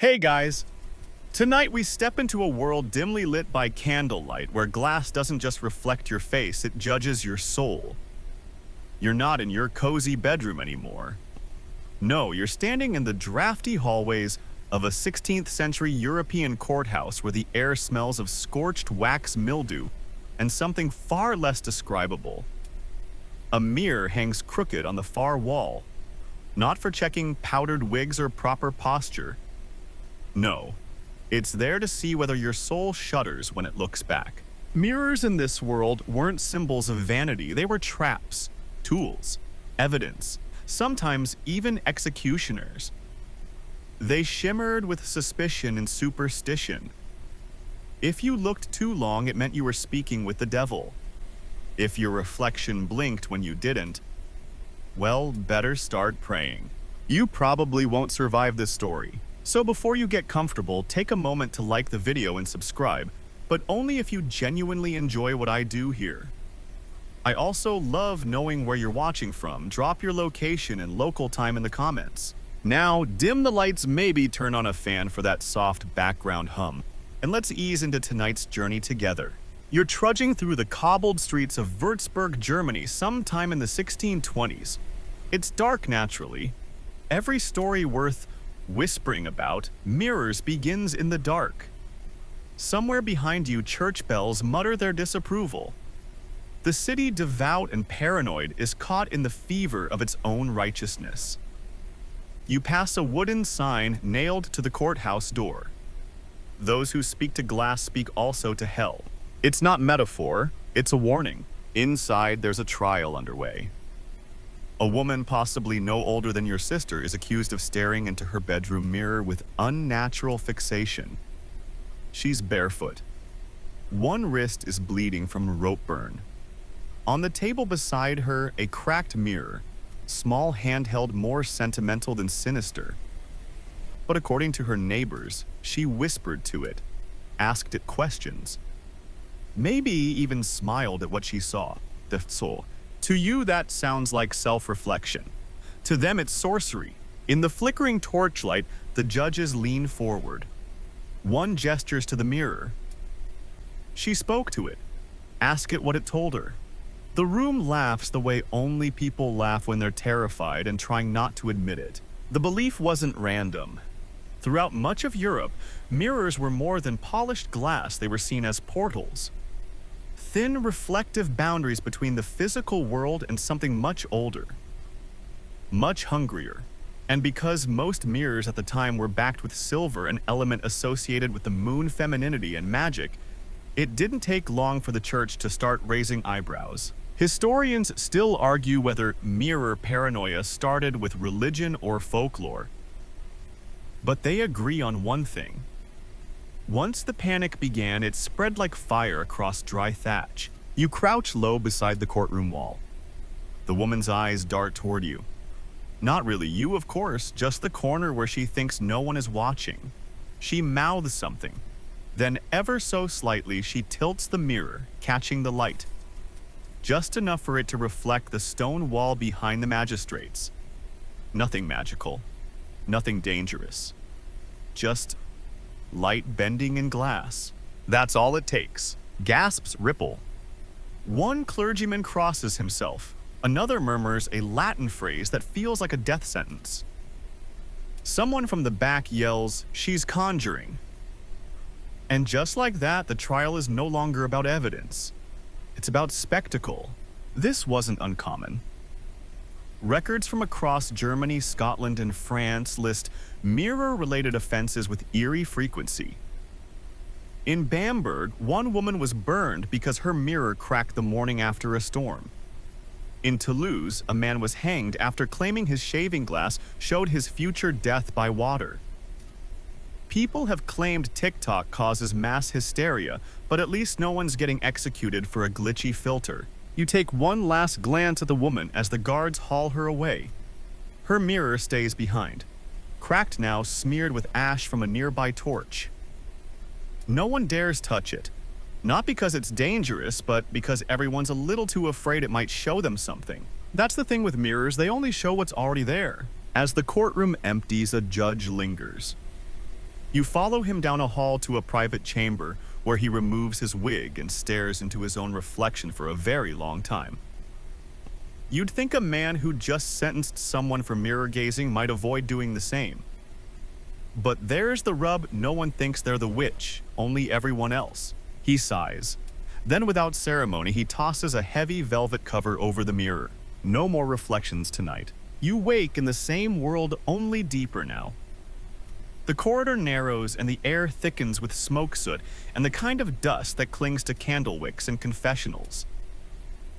Hey guys! Tonight we step into a world dimly lit by candlelight where glass doesn't just reflect your face, it judges your soul. You're not in your cozy bedroom anymore. No, you're standing in the drafty hallways of a 16th century European courthouse where the air smells of scorched wax mildew and something far less describable. A mirror hangs crooked on the far wall, not for checking powdered wigs or proper posture. No, it's there to see whether your soul shudders when it looks back. Mirrors in this world weren't symbols of vanity, they were traps, tools, evidence, sometimes even executioners. They shimmered with suspicion and superstition. If you looked too long, it meant you were speaking with the devil. If your reflection blinked when you didn't, well, better start praying. You probably won't survive this story. So before you get comfortable, take a moment to like the video and subscribe, but only if you genuinely enjoy what I do here. I also love knowing where you're watching from. Drop your location and local time in the comments. Now, dim the lights, maybe turn on a fan for that soft background hum, and let's ease into tonight's journey together. You're trudging through the cobbled streets of Würzburg, Germany, sometime in the 1620s. It's dark naturally. Every story worth whispering about mirrors begins in the dark. Somewhere behind you, church bells mutter their disapproval. The city, devout and paranoid, is caught in the fever of its own righteousness. You pass a wooden sign nailed to the courthouse door. Those who speak to glass speak also to hell. It's not metaphor, it's a warning. Inside, there's a trial underway. A woman possibly no older than your sister is accused of staring into her bedroom mirror with unnatural fixation. She's barefoot. One wrist is bleeding from rope burn. On the table beside her, a cracked mirror, small handheld, more sentimental than sinister. But according to her neighbors, she whispered to it, asked it questions, maybe even smiled at what she saw. The soul. To you, that sounds like self-reflection. To them, it's sorcery. In the flickering torchlight, the judges lean forward. One gestures to the mirror. She spoke to it. Ask it what it told her. The room laughs the way only people laugh when they're terrified and trying not to admit it. The belief wasn't random. Throughout much of Europe, mirrors were more than polished glass, they were seen as portals. Thin, reflective boundaries between the physical world and something much older, much hungrier. And because most mirrors at the time were backed with silver, an element associated with the moon femininity and magic, it didn't take long for the church to start raising eyebrows. Historians still argue whether mirror paranoia started with religion or folklore. But they agree on one thing. Once the panic began, it spread like fire across dry thatch. You crouch low beside the courtroom wall. The woman's eyes dart toward you. Not really you, of course, just the corner where she thinks no one is watching. She mouths something. Then, ever so slightly, she tilts the mirror, catching the light. Just enough for it to reflect the stone wall behind the magistrates. Nothing magical. Nothing dangerous. Just light bending in glass. That's all it takes. Gasps ripple. One clergyman crosses himself. Another murmurs a Latin phrase that feels like a death sentence. Someone from the back yells, "She's conjuring." And just like that, the trial is no longer about evidence. It's about spectacle. This wasn't uncommon. Records from across Germany, Scotland, and France list mirror-related offenses with eerie frequency. In Bamberg, one woman was burned because her mirror cracked the morning after a storm. In Toulouse, a man was hanged after claiming his shaving glass showed his future death by water. People have claimed TikTok causes mass hysteria, but at least no one's getting executed for a glitchy filter. You take one last glance at the woman as the guards haul her away. Her mirror stays behind, cracked now, smeared with ash from a nearby torch. No one dares touch it, not because it's dangerous, but because everyone's a little too afraid it might show them something. That's the thing with mirrors, they only show what's already there. As the courtroom empties, a judge lingers. You follow him down a hall to a private chamber where he removes his wig and stares into his own reflection for a very long time. You'd think a man who just sentenced someone for mirror gazing might avoid doing the same. But there's the rub: no one thinks they're the witch, only everyone else. He sighs. Then without ceremony, he tosses a heavy velvet cover over the mirror. No more reflections tonight. You wake in the same world, only deeper now. The corridor narrows and the air thickens with smoke soot and the kind of dust that clings to candle wicks and confessionals.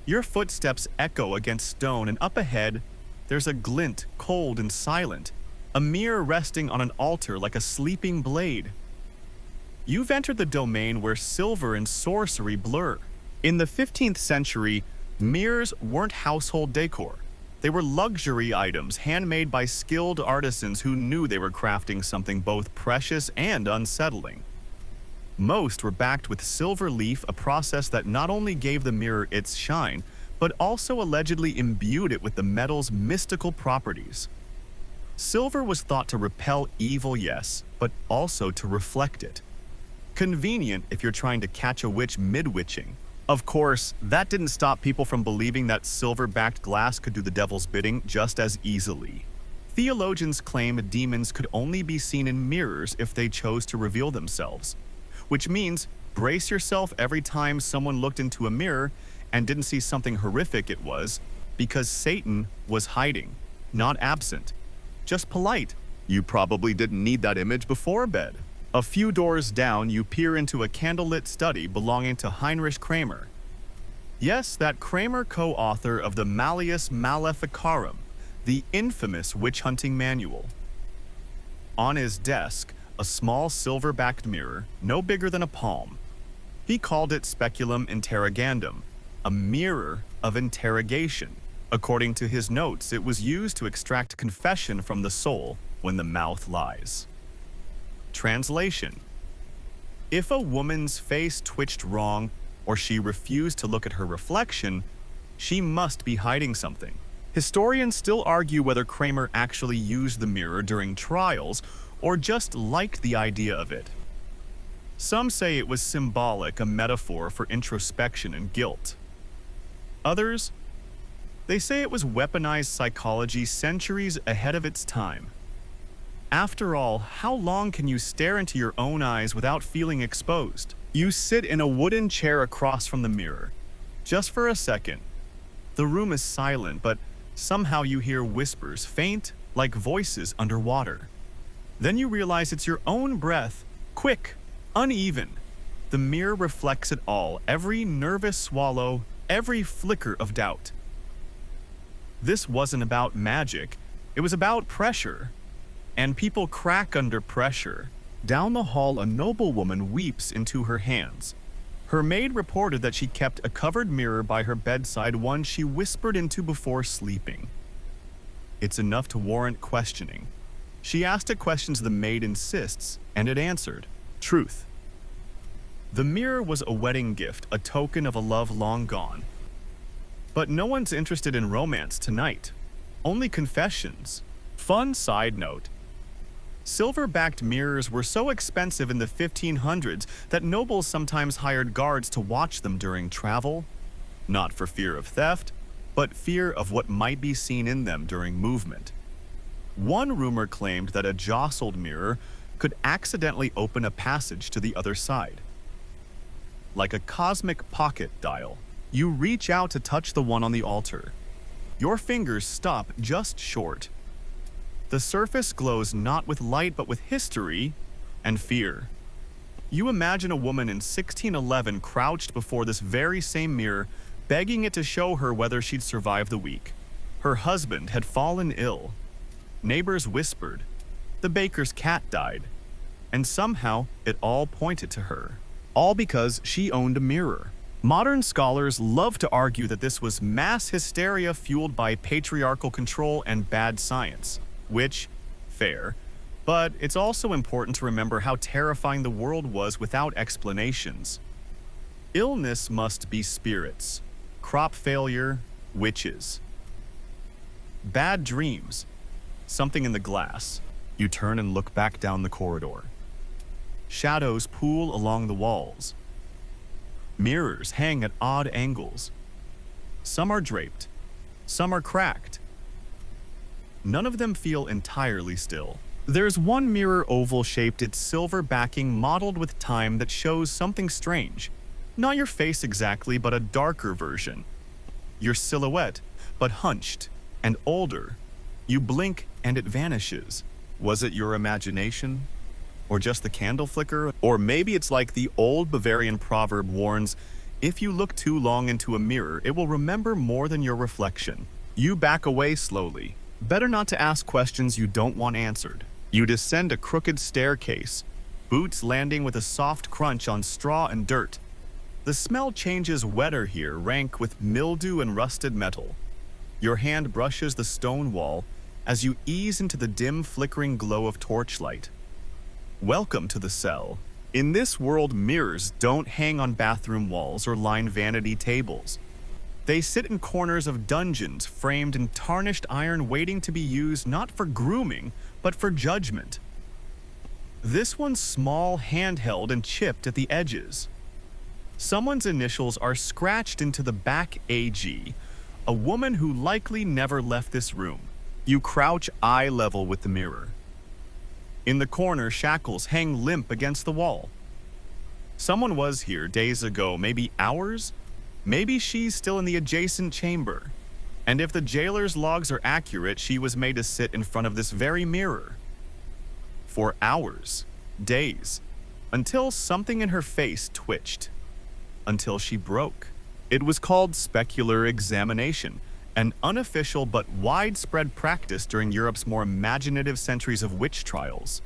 Your footsteps echo against stone, and up ahead, there's a glint, cold and silent, a mirror resting on an altar like a sleeping blade. You've entered the domain where silver and sorcery blur. In the 15th century, mirrors weren't household decor. They were luxury items handmade by skilled artisans who knew they were crafting something both precious and unsettling. Most were backed with silver leaf, a process that not only gave the mirror its shine, but also allegedly imbued it with the metal's mystical properties. Silver was thought to repel evil, yes, but also to reflect it. Convenient if you're trying to catch a witch mid-witching. Of course, that didn't stop people from believing that silver-backed glass could do the devil's bidding just as easily. Theologians claim demons could only be seen in mirrors if they chose to reveal themselves, which means brace yourself every time someone looked into a mirror and didn't see something horrific. It was because Satan was hiding, not absent, just polite. You probably didn't need that image before bed. A few doors down, you peer into a candlelit study belonging to Heinrich Kramer. Yes, that Kramer, co-author of the Malleus Maleficarum, the infamous witch-hunting manual. On his desk, a small silver-backed mirror, no bigger than a palm. He called it Speculum Interrogandum, a mirror of interrogation. According to his notes, it was used to extract confession from the soul when the mouth lies. Translation: if a woman's face twitched wrong or she refused to look at her reflection, she must be hiding something. Historians still argue whether Kramer actually used the mirror during trials or just liked the idea of it. Some say it was symbolic, a metaphor for introspection and guilt. Others, they say it was weaponized psychology centuries ahead of its time. After all, how long can you stare into your own eyes without feeling exposed? You sit in a wooden chair across from the mirror. Just for a second. The room is silent, but somehow you hear whispers, faint, like voices underwater. Then you realize it's your own breath, quick, uneven. The mirror reflects it all, every nervous swallow, every flicker of doubt. This wasn't about magic, it was about pressure. And people crack under pressure. Down the hall, a noblewoman weeps into her hands. Her maid reported that she kept a covered mirror by her bedside, one she whispered into before sleeping. It's enough to warrant questioning. She asked it questions the maid insists, and it answered. Truth. The mirror was a wedding gift, a token of a love long gone. But no one's interested in romance tonight. Only confessions. Fun side note. Silver-backed mirrors were so expensive in the 1500s that nobles sometimes hired guards to watch them during travel, not for fear of theft, but fear of what might be seen in them during movement. One rumor claimed that a jostled mirror could accidentally open a passage to the other side. Like a cosmic pocket dial, you reach out to touch the one on the altar. Your fingers stop just short. The surface glows not with light but with history and fear. You imagine a woman in 1611 crouched before this very same mirror, begging it to show her whether she'd survive the week. Her husband had fallen ill. Neighbors whispered. The baker's cat died. And somehow it all pointed to her. All because she owned a mirror. Modern scholars love to argue that this was mass hysteria fueled by patriarchal control and bad science. Which, fair, but it's also important to remember how terrifying the world was without explanations. Illness must be spirits, crop failure, witches. Bad dreams, something in the glass. You turn and look back down the corridor. Shadows pool along the walls. Mirrors hang at odd angles. Some are draped. Some are cracked. None of them feel entirely still. There's one mirror oval-shaped, its silver backing mottled with time, that shows something strange. Not your face exactly, but a darker version. Your silhouette, but hunched and older. You blink and it vanishes. Was it your imagination? Or just the candle flicker? Or maybe it's like the old Bavarian proverb warns, if you look too long into a mirror, it will remember more than your reflection. You back away slowly. Better not to ask questions you don't want answered. You descend a crooked staircase, boots landing with a soft crunch on straw and dirt. The smell changes wetter here, rank with mildew and rusted metal. Your hand brushes the stone wall as you ease into the dim, flickering glow of torchlight. Welcome to the cell. In this world, mirrors don't hang on bathroom walls or line vanity tables. They sit in corners of dungeons, framed in tarnished iron, waiting to be used not for grooming, but for judgment. This one's small, handheld, and chipped at the edges. Someone's initials are scratched into the back AG, a woman who likely never left this room. You crouch eye level with the mirror. In the corner, shackles hang limp against the wall. Someone was here days ago, maybe hours? Maybe she's still in the adjacent chamber. And if the jailer's logs are accurate, she was made to sit in front of this very mirror. For hours, days, until something in her face twitched. Until she broke. It was called specular examination, an unofficial but widespread practice during Europe's more imaginative centuries of witch trials.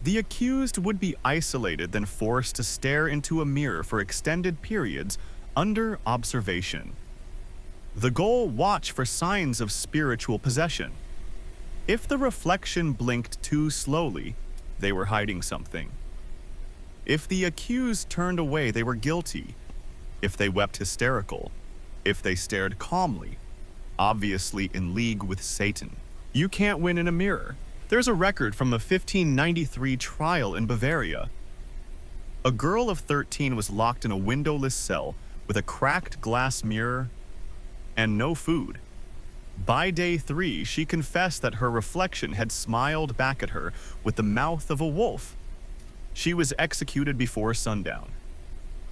The accused would be isolated, then forced to stare into a mirror for extended periods under observation. The goal: watch for signs of spiritual possession. If the reflection blinked too slowly, they were hiding something. If the accused turned away, they were guilty. If they wept, hysterical. If they stared calmly, obviously in league with Satan. You can't win in a mirror. There's a record from a 1593 trial in Bavaria. A girl of 13 was locked in a windowless cell with a cracked glass mirror and no food. By day 3, she confessed that her reflection had smiled back at her with the mouth of a wolf. She was executed before sundown.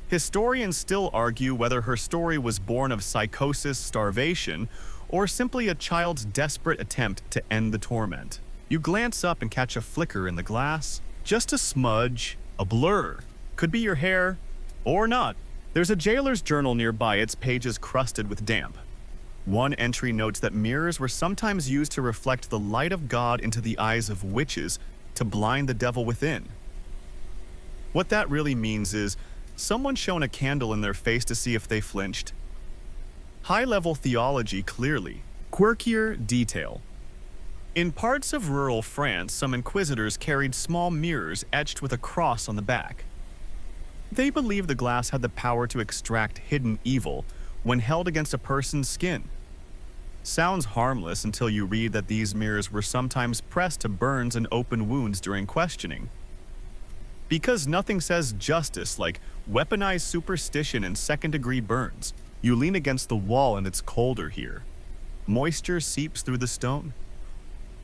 Historians still argue whether her story was born of psychosis, starvation, or simply a child's desperate attempt to end the torment. You glance up and catch a flicker in the glass. Just a smudge, a blur. Could be your hair, or not. There's a jailer's journal nearby, its pages crusted with damp. One entry notes that mirrors were sometimes used to reflect the light of God into the eyes of witches to blind the devil within. What that really means is someone shone a candle in their face to see if they flinched. High-level theology, clearly. Quirkier detail. In parts of rural France, some inquisitors carried small mirrors etched with a cross on the back. They believed the glass had the power to extract hidden evil when held against a person's skin. Sounds harmless until you read that these mirrors were sometimes pressed to burns and open wounds during questioning. Because nothing says justice like weaponized superstition and second-degree burns. You lean against the wall and it's colder here. Moisture seeps through the stone.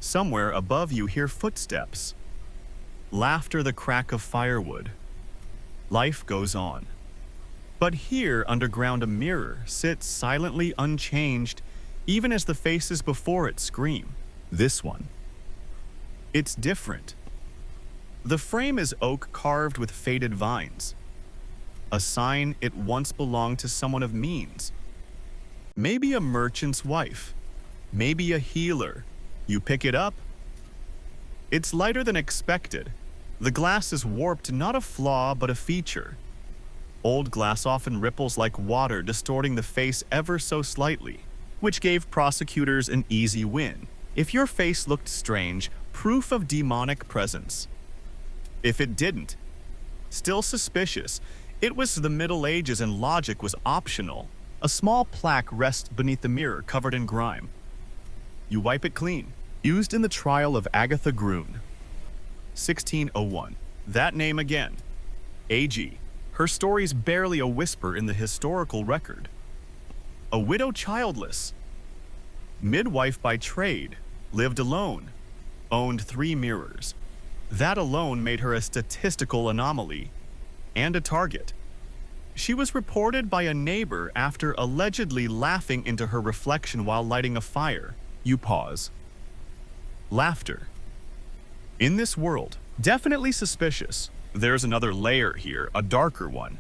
Somewhere above you hear footsteps. Laughter, the crack of firewood. Life goes on. But here, underground, a mirror sits silently unchanged, even as the faces before it scream. This one. It's different. The frame is oak carved with faded vines. A sign it once belonged to someone of means. Maybe a merchant's wife. Maybe a healer. You pick it up. It's lighter than expected. The glass is warped, not a flaw, but a feature. Old glass often ripples like water, distorting the face ever so slightly, which gave prosecutors an easy win. If your face looked strange, proof of demonic presence. If it didn't, still suspicious. It was the Middle Ages and logic was optional. A small plaque rests beneath the mirror, covered in grime. You wipe it clean. Used in the trial of Agatha Grune, 1601. That name again. A.G. Her story's barely a whisper in the historical record. A widow childless. Midwife by trade, lived alone, owned 3 mirrors. That alone made her a statistical anomaly and a target. She was reported by a neighbor after allegedly laughing into her reflection while lighting a fire. You pause. Laughter. In this world, definitely suspicious. There's another layer here, a darker one.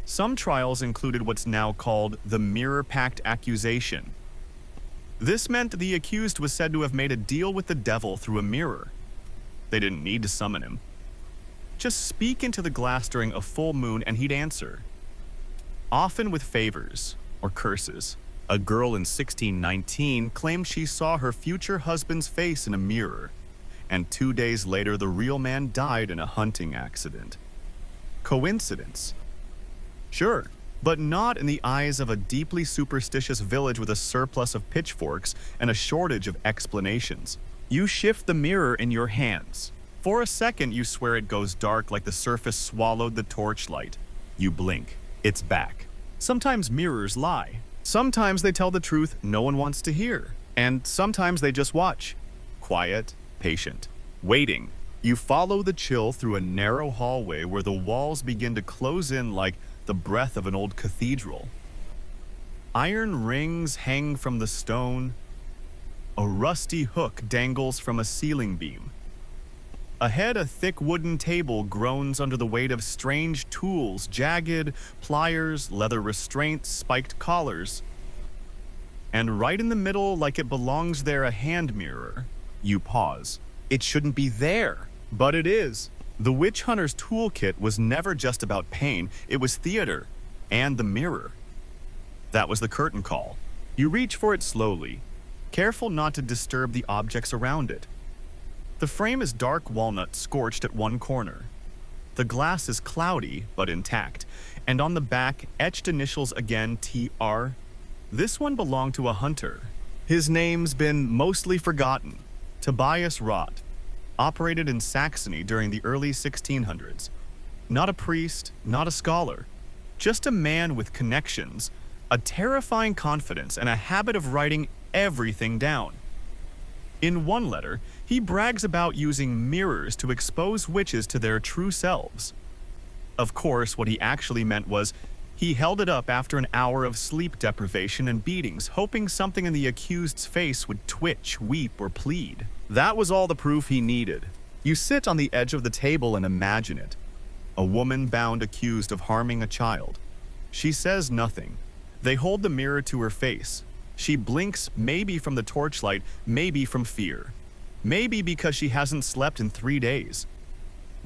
Some trials included what's now called the Mirror Pact accusation. This meant the accused was said to have made a deal with the devil through a mirror. They didn't need to summon him. Just speak into the glass during a full moon and he'd answer. Often with favors or curses. A girl in 1619 claimed she saw her future husband's face in a mirror, and 2 days later the real man died in a hunting accident. Coincidence? Sure, but not in the eyes of a deeply superstitious village with a surplus of pitchforks and a shortage of explanations. You shift the mirror in your hands. For a second, you swear it goes dark like the surface swallowed the torchlight. You blink. It's back. Sometimes mirrors lie. Sometimes they tell the truth no one wants to hear. And sometimes they just watch. Quiet, patient, waiting. You follow the chill through a narrow hallway where the walls begin to close in like the breath of an old cathedral. Iron rings hang from the stone. A rusty hook dangles from a ceiling beam. Ahead, a thick wooden table groans under the weight of strange tools, jagged pliers, leather restraints, spiked collars. And right in the middle, like it belongs there, a hand mirror. You pause. It shouldn't be there, but it is. The witch hunter's toolkit was never just about pain, it was theater, and the mirror. That was the curtain call. You reach for it slowly, careful not to disturb the objects around it. The frame is dark walnut scorched at one corner. The glass is cloudy but intact, and on the back, etched initials again, TR. This one belonged to a hunter. His name's been mostly forgotten. Tobias Rott. Operated in Saxony during the early 1600s. Not a priest, not a scholar. Just a man with connections, a terrifying confidence, and a habit of writing everything down. In one letter, he brags about using mirrors to expose witches to their true selves. Of course, what he actually meant was he held it up after an hour of sleep deprivation and beatings, hoping something in the accused's face would twitch, weep, or plead. That was all the proof he needed. You sit on the edge of the table and imagine it. A woman bound accused of harming a child. She says nothing. They hold the mirror to her face. She blinks, maybe from the torchlight, maybe from fear. Maybe because she hasn't slept in 3 days.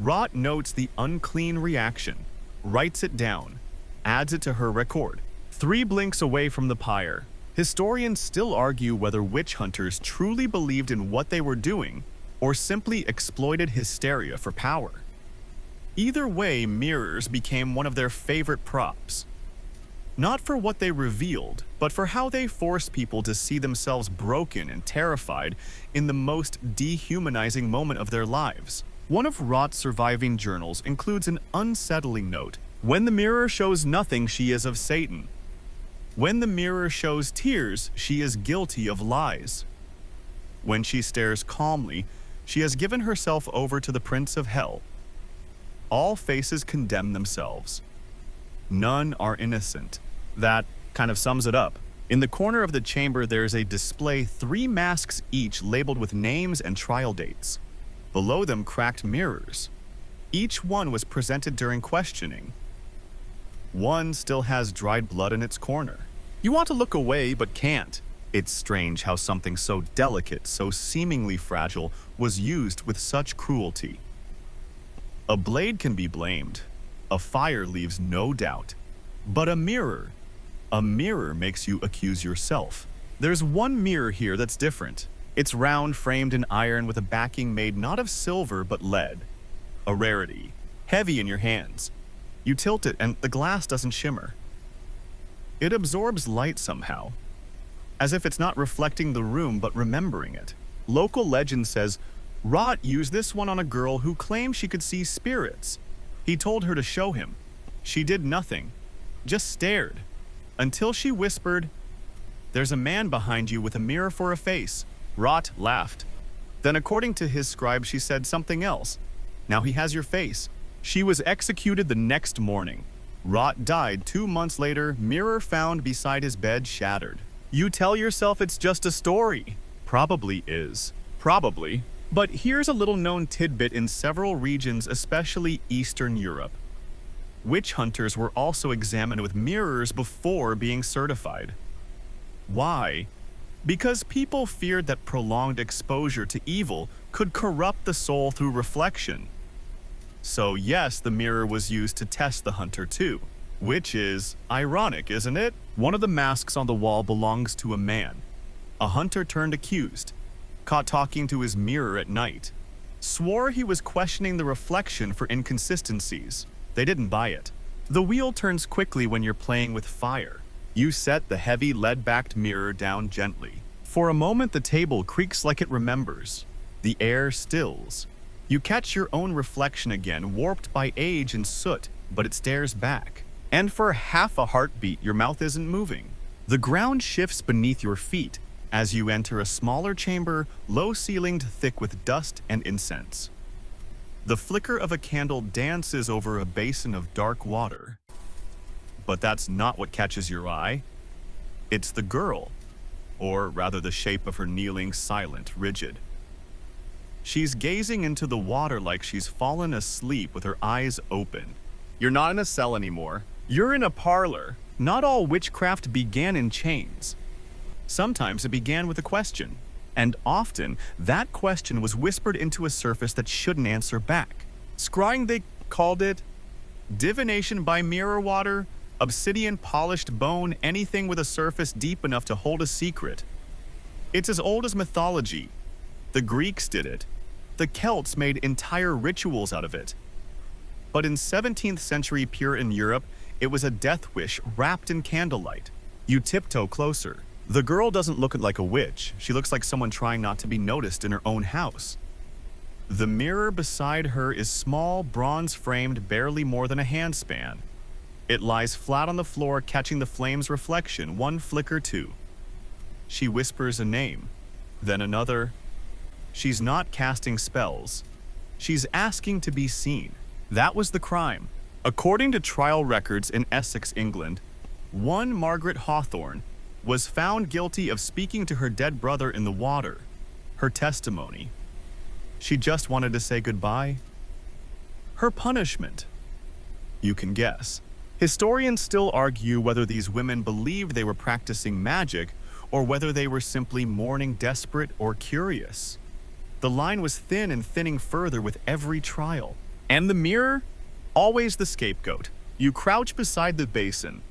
Rott notes the unclean reaction, writes it down, adds it to her record. 3 blinks away from the pyre. Historians still argue whether witch hunters truly believed in what they were doing or simply exploited hysteria for power. Either way, mirrors became one of their favorite props. Not for what they revealed, but for how they forced people to see themselves broken and terrified in the most dehumanizing moment of their lives. One of Rott's surviving journals includes an unsettling note. When the mirror shows nothing, she is of Satan. When the mirror shows tears, she is guilty of lies. When she stares calmly, she has given herself over to the prince of hell. All faces condemn themselves. None are innocent. That kind of sums it up. In the corner of the chamber, there's a display, 3 masks each labeled with names and trial dates. Below them, cracked mirrors. Each one was presented during questioning. One still has dried blood in its corner. You want to look away, but can't. It's strange how something so delicate, so seemingly fragile, was used with such cruelty. A blade can be blamed. A fire leaves no doubt. But a mirror makes you accuse yourself. There's one mirror here that's different. It's round, framed in iron with a backing made not of silver but lead. A rarity, heavy in your hands. You tilt it and the glass doesn't shimmer. It absorbs light somehow, as if it's not reflecting the room but remembering it. Local legend says, Rot used this one on a girl who claimed she could see spirits. He told her to show him. She did nothing, just stared, until she whispered, "There's a man behind you with a mirror for a face." Rot laughed. Then according to his scribe, she said something else. "Now he has your face." She was executed the next morning. Rot died 2 months later, mirror found beside his bed shattered. You tell yourself it's just a story. Probably is. Probably. But here's a little known tidbit in several regions, especially Eastern Europe. Witch hunters were also examined with mirrors before being certified. Why? Because people feared that prolonged exposure to evil could corrupt the soul through reflection. So yes, the mirror was used to test the hunter too. Which is ironic, isn't it? One of the masks on the wall belongs to a man. A hunter turned accused, caught talking to his mirror at night. Swore he was questioning the reflection for inconsistencies. They didn't buy it. The wheel turns quickly when you're playing with fire. You set the heavy lead-backed mirror down gently. For a moment, the table creaks like it remembers. The air stills. You catch your own reflection again, warped by age and soot, but it stares back. And for half a heartbeat, your mouth isn't moving. The ground shifts beneath your feet as you enter a smaller chamber, low-ceilinged, thick with dust and incense. The flicker of a candle dances over a basin of dark water. But that's not what catches your eye. It's the girl, or rather the shape of her kneeling, silent, rigid. She's gazing into the water like she's fallen asleep with her eyes open. You're not in a cell anymore. You're in a parlor. Not all witchcraft began in chains. Sometimes it began with a question, and often that question was whispered into a surface that shouldn't answer back. Scrying, they called it. Divination by mirror water, obsidian polished bone, anything with a surface deep enough to hold a secret. It's as old as mythology. The Greeks did it. The Celts made entire rituals out of it. But in 17th century Puritan Europe, it was a death wish wrapped in candlelight. You tiptoe closer. The girl doesn't look like a witch. She looks like someone trying not to be noticed in her own house. The mirror beside her is small, bronze-framed, barely more than a handspan. It lies flat on the floor, catching the flame's reflection, one flicker too. She whispers a name, then another. She's not casting spells. She's asking to be seen. That was the crime. According to trial records in Essex, England, one Margaret Hawthorne was found guilty of speaking to her dead brother in the water. Her testimony: she just wanted to say goodbye. Her punishment: you can guess. Historians still argue whether these women believed they were practicing magic or whether they were simply mourning, desperate, or curious. The line was thin and thinning further with every trial. And the mirror? Always the scapegoat. You crouch beside the basin.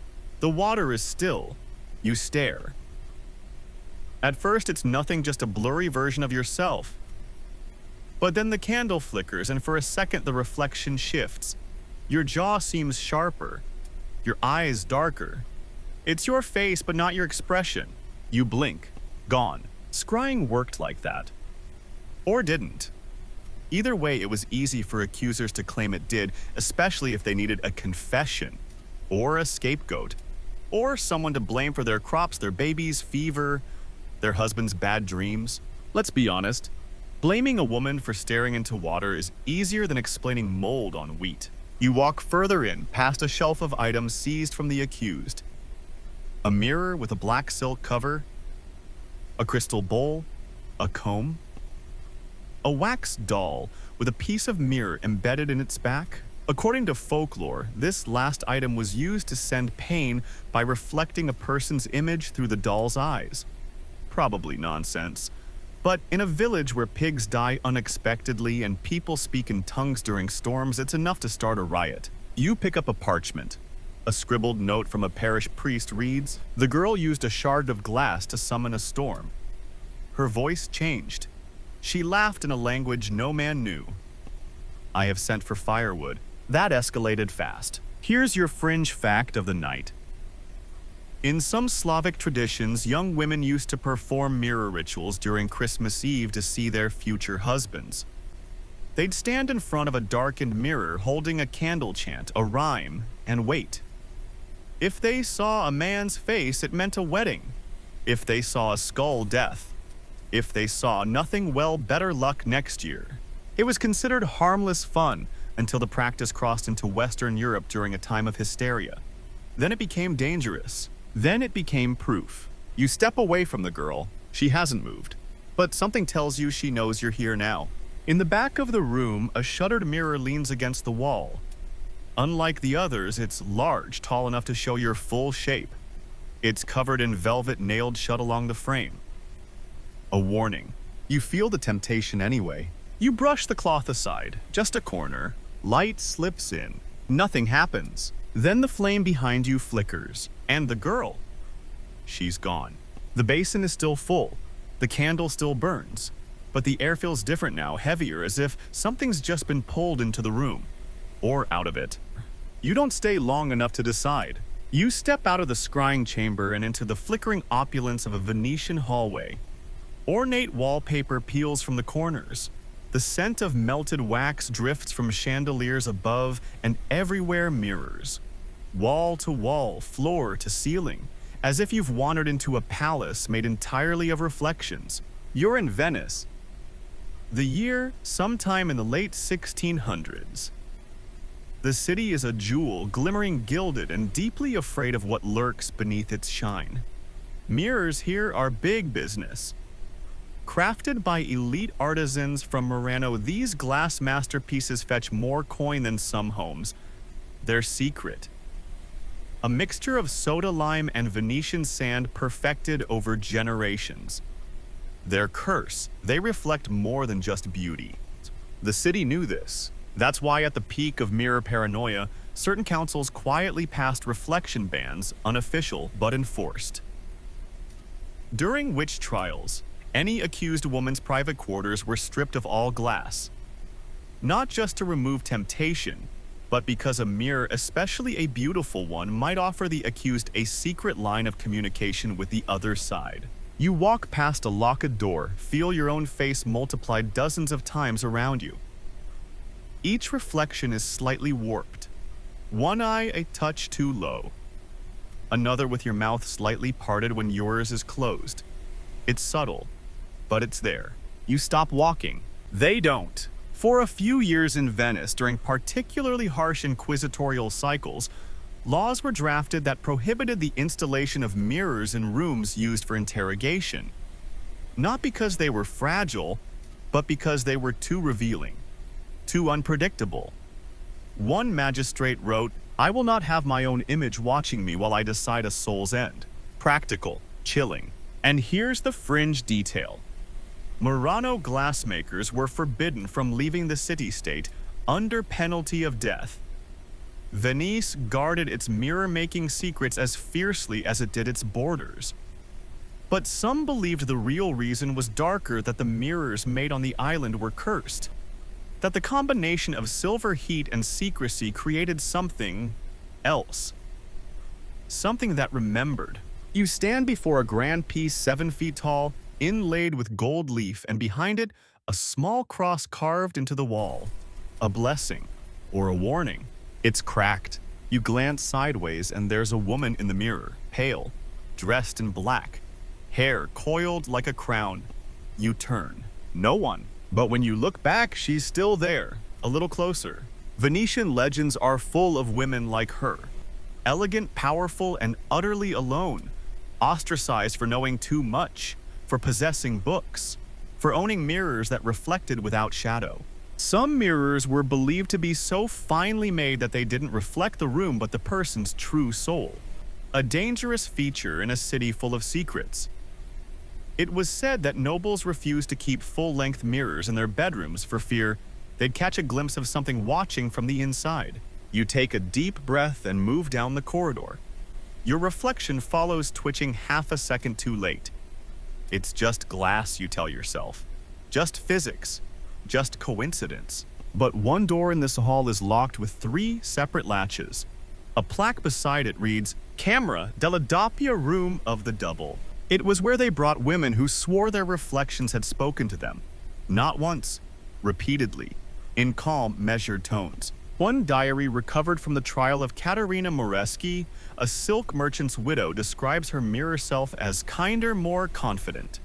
The water is still. You stare. At first, it's nothing, just a blurry version of yourself. But then the candle flickers, and for a second the reflection shifts. Your jaw seems sharper. Your eyes darker. It's your face, but not your expression. You blink. Gone. Scrying worked like that. Or didn't. Either way, it was easy for accusers to claim it did, especially if they needed a confession, or a scapegoat, or someone to blame for their crops, their babies' fever, their husband's bad dreams. Let's be honest, blaming a woman for staring into water is easier than explaining mold on wheat. You walk further in, past a shelf of items seized from the accused. A mirror with a black silk cover, a crystal bowl, a comb, a wax doll with a piece of mirror embedded in its back. According to folklore, this last item was used to send pain by reflecting a person's image through the doll's eyes. Probably nonsense. But in a village where pigs die unexpectedly and people speak in tongues during storms, it's enough to start a riot. You pick up a parchment. A scribbled note from a parish priest reads, "The girl used a shard of glass to summon a storm." Her voice changed. She laughed in a language no man knew. "I have sent for firewood." That escalated fast. Here's your fringe fact of the night. In some Slavic traditions, young women used to perform mirror rituals during Christmas Eve to see their future husbands. They'd stand in front of a darkened mirror holding a candle chant, a rhyme, and wait. If they saw a man's face, it meant a wedding. If they saw a skull, death. If they saw nothing, well, better luck next year. It was considered harmless fun until the practice crossed into Western Europe during a time of hysteria. Then it became dangerous. Then it became proof. You step away from the girl, she hasn't moved, but something tells you she knows you're here now. In the back of the room, a shuttered mirror leans against the wall. Unlike the others, it's large, tall enough to show your full shape. It's covered in velvet nailed shut along the frame. A warning. You feel the temptation anyway. You brush the cloth aside, just a corner. Light slips in. Nothing happens. Then the flame behind you flickers. And the girl. She's gone. The basin is still full. The candle still burns. But the air feels different now, heavier, as if something's just been pulled into the room. Or out of it. You don't stay long enough to decide. You step out of the scrying chamber and into the flickering opulence of a Venetian hallway. Ornate wallpaper peels from the corners. The scent of melted wax drifts from chandeliers above, and everywhere mirrors. Wall to wall, floor to ceiling, as if you've wandered into a palace made entirely of reflections. You're in Venice. The year, sometime in the late 1600s. The city is a jewel, glimmering gilded and deeply afraid of what lurks beneath its shine. Mirrors here are big business. Crafted by elite artisans from Murano, these glass masterpieces fetch more coin than some homes. They're secret. A mixture of soda lime and Venetian sand perfected over generations. Their curse, they reflect more than just beauty. The city knew this. That's why at the peak of mirror paranoia, certain councils quietly passed reflection bans, unofficial but enforced. During witch trials, any accused woman's private quarters were stripped of all glass. Not just to remove temptation, but because a mirror, especially a beautiful one, might offer the accused a secret line of communication with the other side. You walk past a locked door, feel your own face multiplied dozens of times around you. Each reflection is slightly warped. One eye a touch too low. Another with your mouth slightly parted when yours is closed. It's subtle, but it's there. You stop walking. They don't. For a few years in Venice, during particularly harsh inquisitorial cycles, laws were drafted that prohibited the installation of mirrors in rooms used for interrogation. Not because they were fragile, but because they were too revealing, too unpredictable. One magistrate wrote, "I will not have my own image watching me while I decide a soul's end." Practical, chilling. And here's the fringe detail. Murano glassmakers were forbidden from leaving the city-state under penalty of death. Venice guarded its mirror-making secrets as fiercely as it did its borders. But some believed the real reason was darker, that the mirrors made on the island were cursed. That the combination of silver heat and secrecy created something else. Something that remembered. You stand before a grand piece 7 feet tall, inlaid with gold leaf, and behind it, a small cross carved into the wall. A blessing, or a warning. It's cracked. You glance sideways and there's a woman in the mirror, pale, dressed in black, hair coiled like a crown. You turn. No one. But when you look back, she's still there, a little closer. Venetian legends are full of women like her. Elegant, powerful, and utterly alone. Ostracized for knowing too much. For possessing books, for owning mirrors that reflected without shadow. Some mirrors were believed to be so finely made that they didn't reflect the room but the person's true soul. A dangerous feature in a city full of secrets. It was said that nobles refused to keep full-length mirrors in their bedrooms for fear they'd catch a glimpse of something watching from the inside. You take a deep breath and move down the corridor. Your reflection follows, twitching half a second too late. It's just glass, you tell yourself. Just physics. Just coincidence. But one door in this hall is locked with 3 separate latches. A plaque beside it reads, Camera della doppia room of the double. It was where they brought women who swore their reflections had spoken to them. Not once, repeatedly, in calm, measured tones. One diary recovered from the trial of Katerina Moreski, a silk merchant's widow, describes her mirror self as kinder, more confident.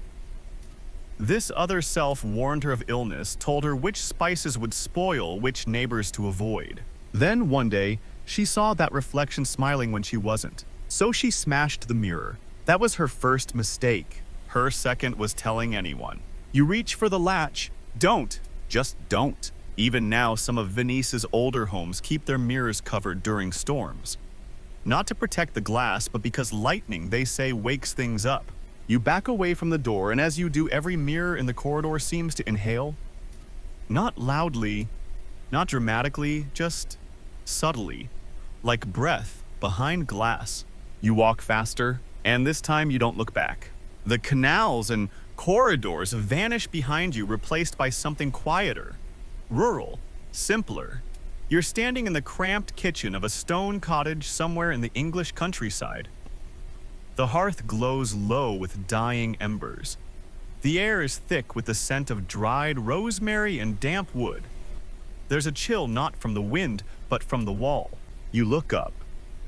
This other self warned her of illness, told her which spices would spoil, which neighbors to avoid. Then, one day, she saw that reflection smiling when she wasn't. So she smashed the mirror. That was her first mistake. Her second was telling anyone. You reach for the latch. Don't. Just don't. Even now, some of Venice's older homes keep their mirrors covered during storms. Not to protect the glass, but because lightning, they say, wakes things up. You back away from the door, and as you do, every mirror in the corridor seems to inhale. Not loudly, not dramatically, just subtly, like breath behind glass. You walk faster, and this time you don't look back. The canals and corridors vanish behind you, replaced by something quieter, rural, simpler. You're standing in the cramped kitchen of a stone cottage somewhere in the English countryside. The hearth glows low with dying embers. The air is thick with the scent of dried rosemary and damp wood. There's a chill not from the wind, but from the wall. You look up.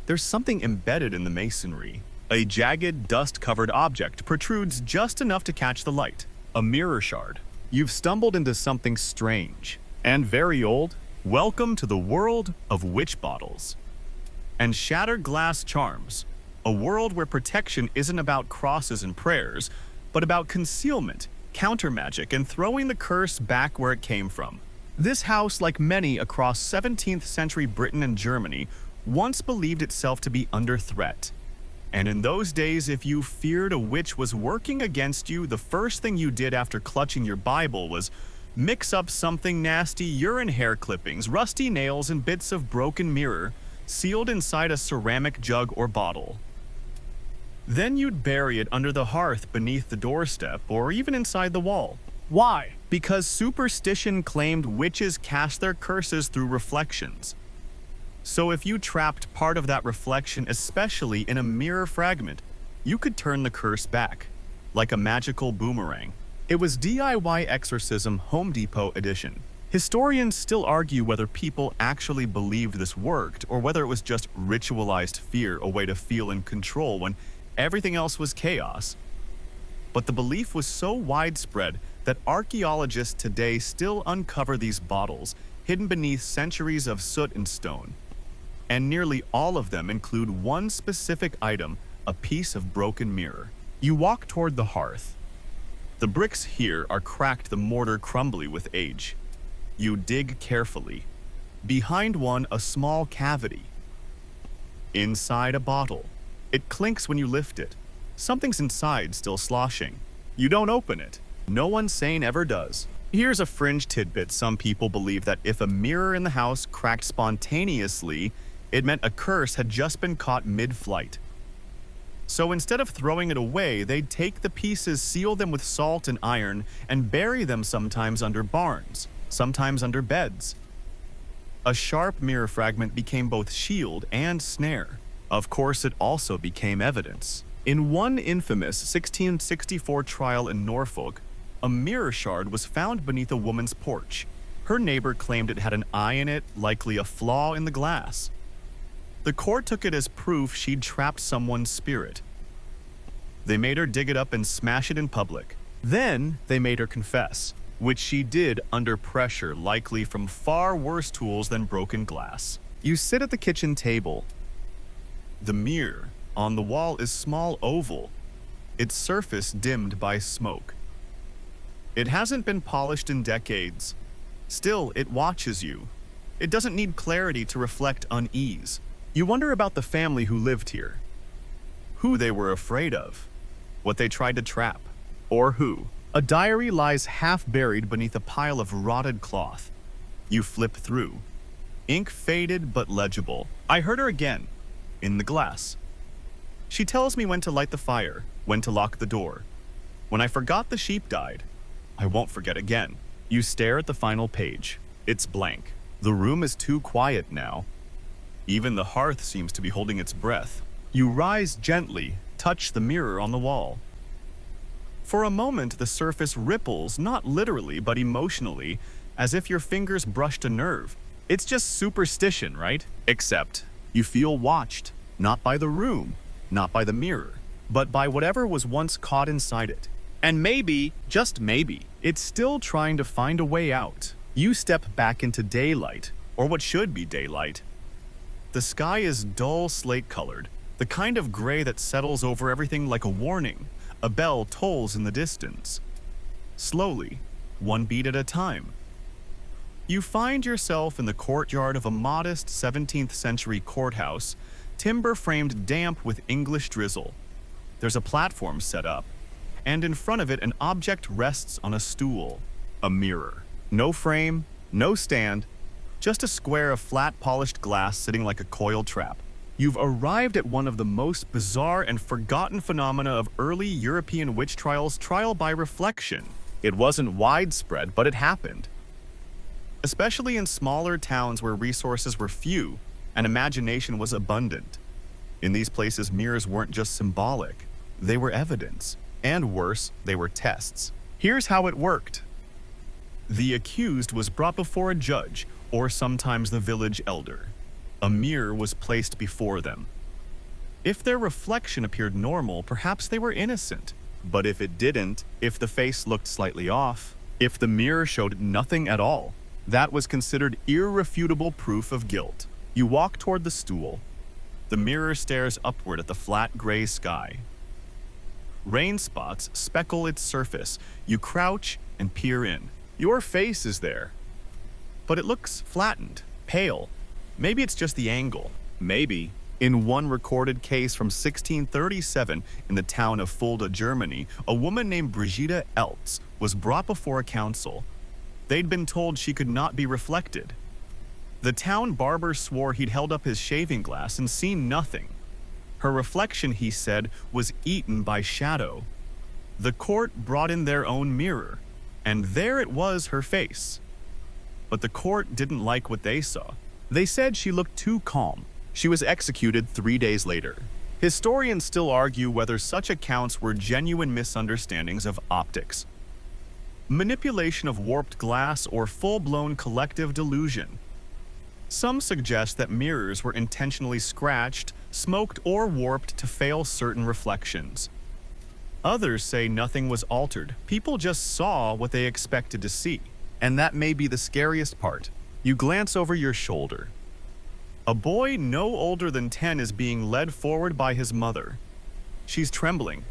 There's something embedded in the masonry. A jagged, dust-covered object protrudes just enough to catch the light. A mirror shard. You've stumbled into something strange and very old. Welcome to the world of witch bottles and shattered glass charms. A world where protection isn't about crosses and prayers, but about concealment, counter magic, and throwing the curse back where it came from. This house, like many across 17th century Britain and Germany, once believed itself to be under threat. And in those days, if you feared a witch was working against you, the first thing you did after clutching your Bible was mix up something nasty: urine hair clippings, rusty nails, and bits of broken mirror, sealed inside a ceramic jug or bottle. Then you'd bury it under the hearth beneath the doorstep, or even inside the wall. Why? Because superstition claimed witches cast their curses through reflections. So if you trapped part of that reflection, especially in a mirror fragment, you could turn the curse back, like a magical boomerang. It was DIY Exorcism Home Depot edition. Historians still argue whether people actually believed this worked, or whether it was just ritualized fear, a way to feel in control when everything else was chaos. But the belief was so widespread that archaeologists today still uncover these bottles hidden beneath centuries of soot and stone. And nearly all of them include one specific item: a piece of broken mirror. You walk toward the hearth. The bricks here are cracked, the mortar crumbly with age. You dig carefully. Behind one, a small cavity. Inside, a bottle. It clinks when you lift it. Something's inside, still sloshing. You don't open it. No one sane ever does. Here's a fringe tidbit. Some people believe that if a mirror in the house cracked spontaneously, it meant a curse had just been caught mid-flight. So instead of throwing it away, they'd take the pieces, seal them with salt and iron, and bury them sometimes under barns, sometimes under beds. A sharp mirror fragment became both shield and snare. Of course, it also became evidence. In one infamous 1664 trial in Norfolk, a mirror shard was found beneath a woman's porch. Her neighbor claimed it had an eye in it, likely a flaw in the glass. The court took it as proof she'd trapped someone's spirit. They made her dig it up and smash it in public. Then they made her confess, which she did under pressure, likely from far worse tools than broken glass. You sit at the kitchen table. The mirror on the wall is small oval, its surface dimmed by smoke. It hasn't been polished in decades. Still, it watches you. It doesn't need clarity to reflect unease. You wonder about the family who lived here, who they were afraid of, what they tried to trap, or who. A diary lies half buried beneath a pile of rotted cloth. You flip through. Ink faded but legible. I heard her again, in the glass. She tells me when to light the fire, when to lock the door. When I forgot the sheep died, I won't forget again. You stare at the final page. It's blank. The room is too quiet now. Even the hearth seems to be holding its breath. You rise gently, touch the mirror on the wall. For a moment, the surface ripples, not literally, but emotionally, as if your fingers brushed a nerve. It's just superstition, right? Except you feel watched, not by the room, not by the mirror, but by whatever was once caught inside it. And maybe, just maybe, it's still trying to find a way out. You step back into daylight, or what should be daylight. The sky is dull slate-colored, the kind of gray that settles over everything like a warning. A bell tolls in the distance. Slowly, one beat at a time. You find yourself in the courtyard of a modest 17th century courthouse, timber-framed damp with English drizzle. There's a platform set up, and in front of it an object rests on a stool. A mirror. No frame, no stand, just a square of flat polished glass sitting like a coiled trap. You've arrived at one of the most bizarre and forgotten phenomena of early European witch trials, trial by reflection. It wasn't widespread, but it happened. Especially in smaller towns where resources were few and imagination was abundant. In these places, mirrors weren't just symbolic, they were evidence. And worse, they were tests. Here's how it worked. The accused was brought before a judge, or sometimes the village elder. A mirror was placed before them. If their reflection appeared normal, perhaps they were innocent. But if it didn't, if the face looked slightly off, if the mirror showed nothing at all, that was considered irrefutable proof of guilt. You walk toward the stool. The mirror stares upward at the flat gray sky. Rain spots speckle its surface. You crouch and peer in. Your face is there, but it looks flattened, pale. Maybe it's just the angle. Maybe. In one recorded case from 1637 in the town of Fulda, Germany, a woman named Brigitte Eltz was brought before a council. They'd been told she could not be reflected. The town barber swore he'd held up his shaving glass and seen nothing. Her reflection, he said, was eaten by shadow. The court brought in their own mirror, and there it was, her face. But the court didn't like what they saw. They said she looked too calm. She was executed 3 days later. Historians still argue whether such accounts were genuine misunderstandings of optics, manipulation of warped glass, or full-blown collective delusion. Some suggest that mirrors were intentionally scratched, smoked, or warped to fail certain reflections. Others say nothing was altered. People just saw what they expected to see. And that may be the scariest part. You glance over your shoulder. A boy no older than 10 is being led forward by his mother. She's trembling.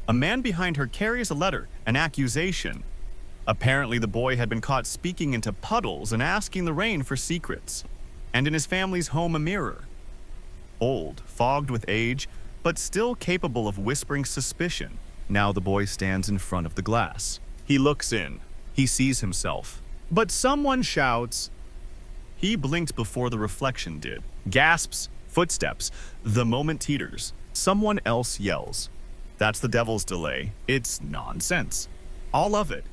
A man behind her carries a letter, an accusation. Apparently, the boy had been caught speaking into puddles and asking the rain for secrets. And in his family's home, a mirror. Old, fogged with age, but still capable of whispering suspicion. Now the boy stands in front of the glass. He looks in. He sees himself. But someone shouts. He blinked before the reflection did. Gasps, footsteps. The moment teeters. Someone else yells. That's the devil's delay. It's nonsense. All of it.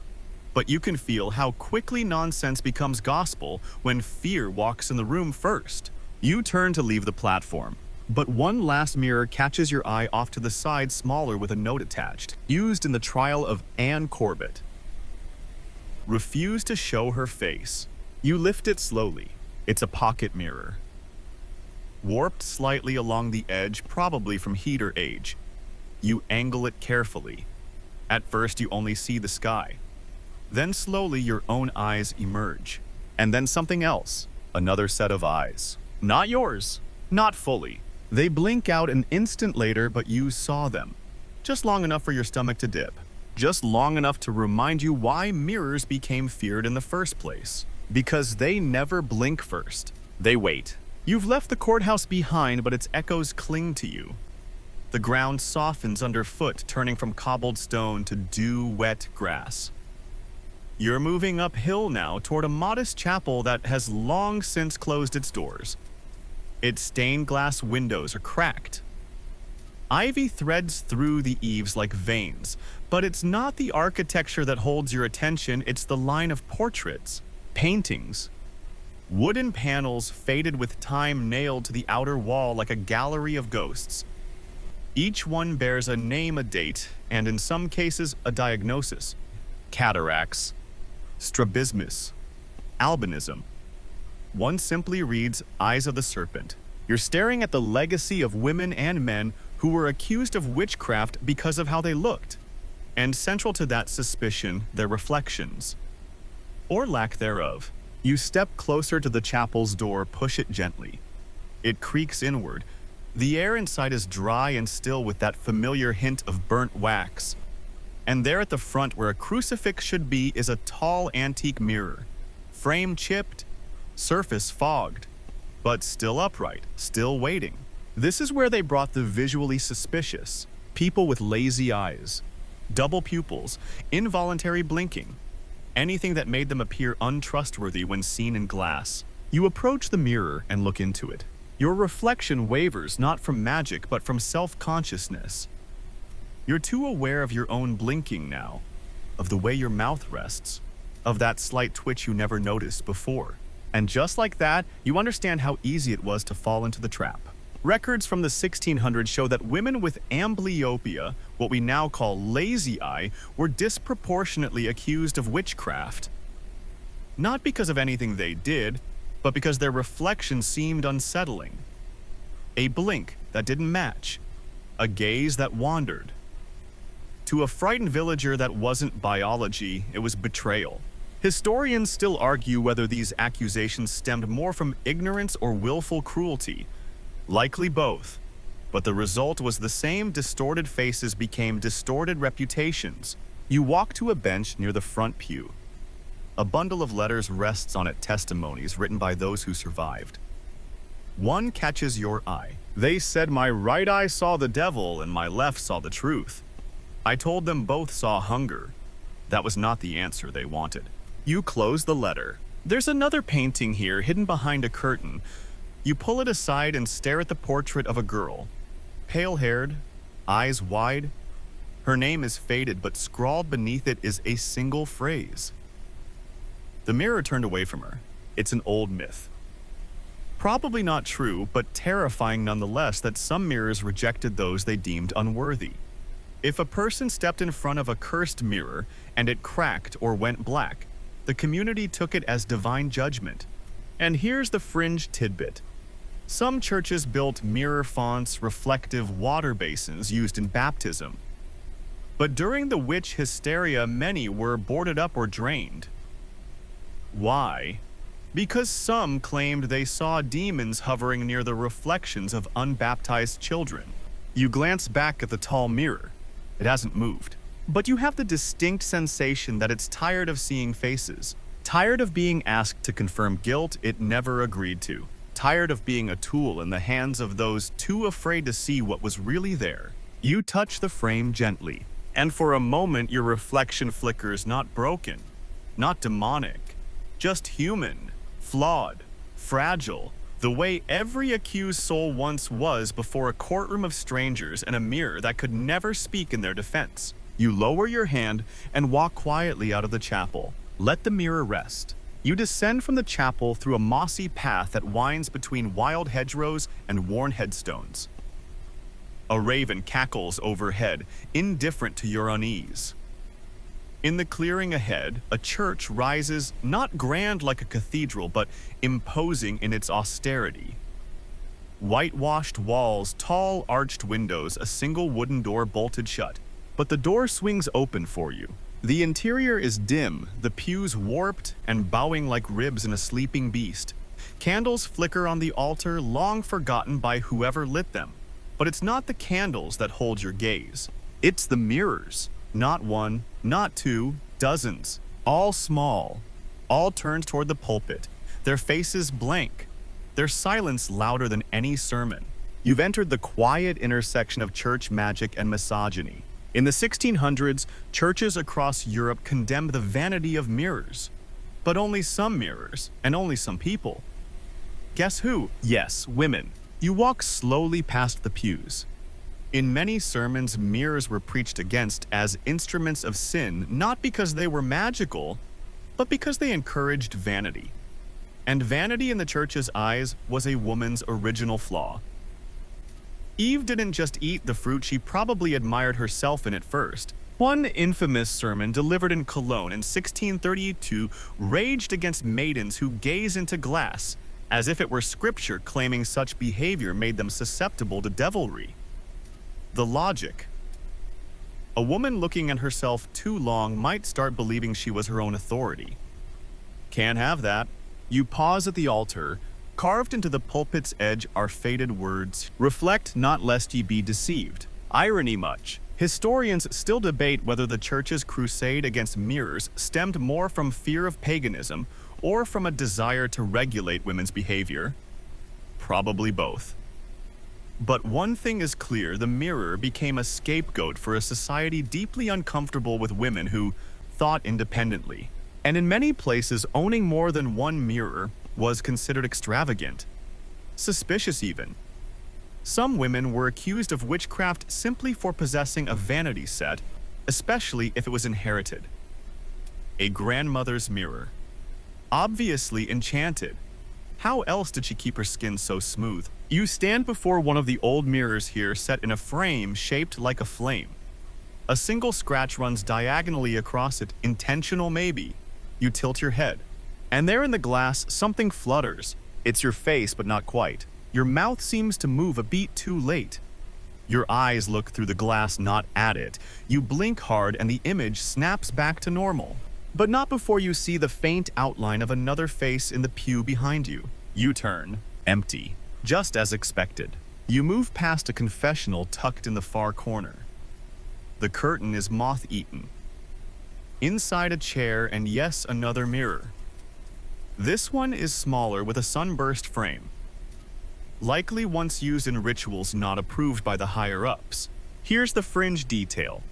But you can feel how quickly nonsense becomes gospel when fear walks in the room first. You turn to leave the platform. But one last mirror catches your eye off to the side, smaller with a note attached. Used in the trial of Anne Corbett. Refuse to show her face. You lift it slowly. It's a pocket mirror. Warped slightly along the edge, probably from heat or age. You angle it carefully. At first you only see the sky. Then slowly your own eyes emerge. And then something else. Another set of eyes. Not yours. Not fully. They blink out an instant later, but you saw them. Just long enough for your stomach to dip. Just long enough to remind you why mirrors became feared in the first place. Because they never blink first. They wait. You've left the courthouse behind, but its echoes cling to you. The ground softens underfoot, turning from cobbled stone to dew-wet grass. You're moving uphill now toward a modest chapel that has long since closed its doors. Its stained glass windows are cracked. Ivy threads through the eaves like veins, but it's not the architecture that holds your attention, it's the line of portraits, paintings. Wooden panels faded with time nailed to the outer wall like a gallery of ghosts. Each one bears a name, a date, and in some cases, a diagnosis. Cataracts, strabismus, albinism. One simply reads, Eyes of the Serpent. You're staring at the legacy of women and men who were accused of witchcraft because of how they looked. And central to that suspicion, their reflections. Or lack thereof. You step closer to the chapel's door, push it gently. It creaks inward. The air inside is dry and still with that familiar hint of burnt wax. And there at the front where a crucifix should be is a tall antique mirror. Frame chipped, surface fogged, but still upright, still waiting. This is where they brought the visually suspicious. People with lazy eyes, double pupils, involuntary blinking. Anything that made them appear untrustworthy when seen in glass. You approach the mirror and look into it. Your reflection wavers not from magic but from self-consciousness. You're too aware of your own blinking now, of the way your mouth rests, of that slight twitch you never noticed before. And just like that, you understand how easy it was to fall into the trap. Records from the 1600s show that women with amblyopia, what we now call lazy eye, were disproportionately accused of witchcraft. Not because of anything they did, but because their reflection seemed unsettling. A blink that didn't match, a gaze that wandered. To a frightened villager, that wasn't biology, it was betrayal. Historians still argue whether these accusations stemmed more from ignorance or willful cruelty. Likely both, but the result was the same. Distorted faces became distorted reputations. You walk to a bench near the front pew. A bundle of letters rests on it, testimonies written by those who survived. One catches your eye. They said my right eye saw the devil and my left saw the truth. I told them both saw hunger. That was not the answer they wanted. You close the letter. There's another painting here hidden behind a curtain. You pull it aside and stare at the portrait of a girl. Pale-haired, eyes wide. Her name is faded, but scrawled beneath it is a single phrase. The mirror turned away from her. It's an old myth. Probably not true, but terrifying nonetheless that some mirrors rejected those they deemed unworthy. If a person stepped in front of a cursed mirror and it cracked or went black, the community took it as divine judgment. And here's the fringe tidbit. Some churches built mirror fonts, reflective water basins used in baptism. But during the witch hysteria, many were boarded up or drained. Why? Because some claimed they saw demons hovering near the reflections of unbaptized children. You glance back at the tall mirror. It hasn't moved. But you have the distinct sensation that it's tired of seeing faces. Tired of being asked to confirm guilt it never agreed to. Tired of being a tool in the hands of those too afraid to see what was really there. You touch the frame gently, and for a moment your reflection flickers, not broken, not demonic, just human, flawed, fragile, the way every accused soul once was before a courtroom of strangers and a mirror that could never speak in their defense. You lower your hand and walk quietly out of the chapel. Let the mirror rest. You descend from the chapel through a mossy path that winds between wild hedgerows and worn headstones. A raven cackles overhead, indifferent to your unease. In the clearing ahead, a church rises, not grand like a cathedral, but imposing in its austerity. Whitewashed walls, tall arched windows, a single wooden door bolted shut. But the door swings open for you. The interior is dim, the pews warped and bowing like ribs in a sleeping beast. Candles flicker on the altar, long forgotten by whoever lit them. But it's not the candles that hold your gaze. It's the mirrors. Not one, not two, dozens. All small. All turned toward the pulpit. Their faces blank. Their silence louder than any sermon. You've entered the quiet intersection of church magic and misogyny. In the 1600s, churches across Europe condemned the vanity of mirrors. But only some mirrors, and only some people. Guess who? Yes, women. You walk slowly past the pews. In many sermons, mirrors were preached against as instruments of sin, not because they were magical, but because they encouraged vanity. And vanity in the church's eyes was a woman's original flaw. Eve didn't just eat the fruit, she probably admired herself in it first. One infamous sermon delivered in Cologne in 1632 raged against maidens who gaze into glass, as if it were scripture claiming such behavior made them susceptible to devilry. The logic. A woman looking at herself too long might start believing she was her own authority. Can't have that. You pause at the altar. Carved into the pulpit's edge are faded words, "Reflect not lest ye be deceived." Irony much. Historians still debate whether the church's crusade against mirrors stemmed more from fear of paganism or from a desire to regulate women's behavior. Probably both. But one thing is clear, the mirror became a scapegoat for a society deeply uncomfortable with women who thought independently. And in many places, owning more than one mirror was considered extravagant, suspicious even. Some women were accused of witchcraft simply for possessing a vanity set, especially if it was inherited. A grandmother's mirror. Obviously enchanted. How else did she keep her skin so smooth? You stand before one of the old mirrors here set in a frame shaped like a flame. A single scratch runs diagonally across it, intentional maybe. You tilt your head. And there in the glass, something flutters. It's your face, but not quite. Your mouth seems to move a beat too late. Your eyes look through the glass, not at it. You blink hard and the image snaps back to normal. But not before you see the faint outline of another face in the pew behind you. You turn. Empty. Just as expected. You move past a confessional tucked in the far corner. The curtain is moth-eaten. Inside a chair and yes, another mirror. This one is smaller with a sunburst frame. Likely once used in rituals not approved by the higher-ups. Here's the fringe detail.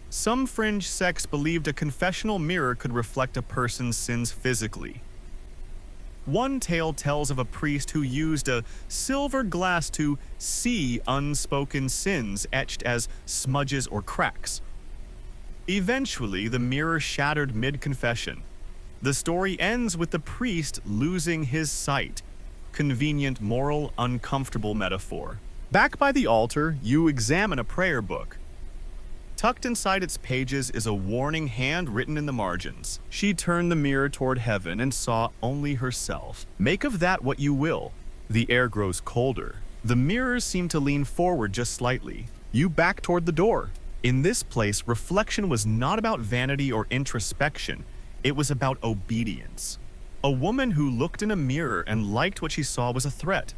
Some fringe sects believed a confessional mirror could reflect a person's sins physically. One tale tells of a priest who used a silver glass to see unspoken sins etched as smudges or cracks. Eventually, the mirror shattered mid-confession. The story ends with the priest losing his sight. Convenient, moral, uncomfortable metaphor. Back by the altar, you examine a prayer book. Tucked inside its pages is a warning hand written in the margins. She turned the mirror toward heaven and saw only herself. Make of that what you will. The air grows colder. The mirrors seem to lean forward just slightly. You back toward the door. In this place, reflection was not about vanity or introspection. It was about obedience. A woman who looked in a mirror and liked what she saw was a threat.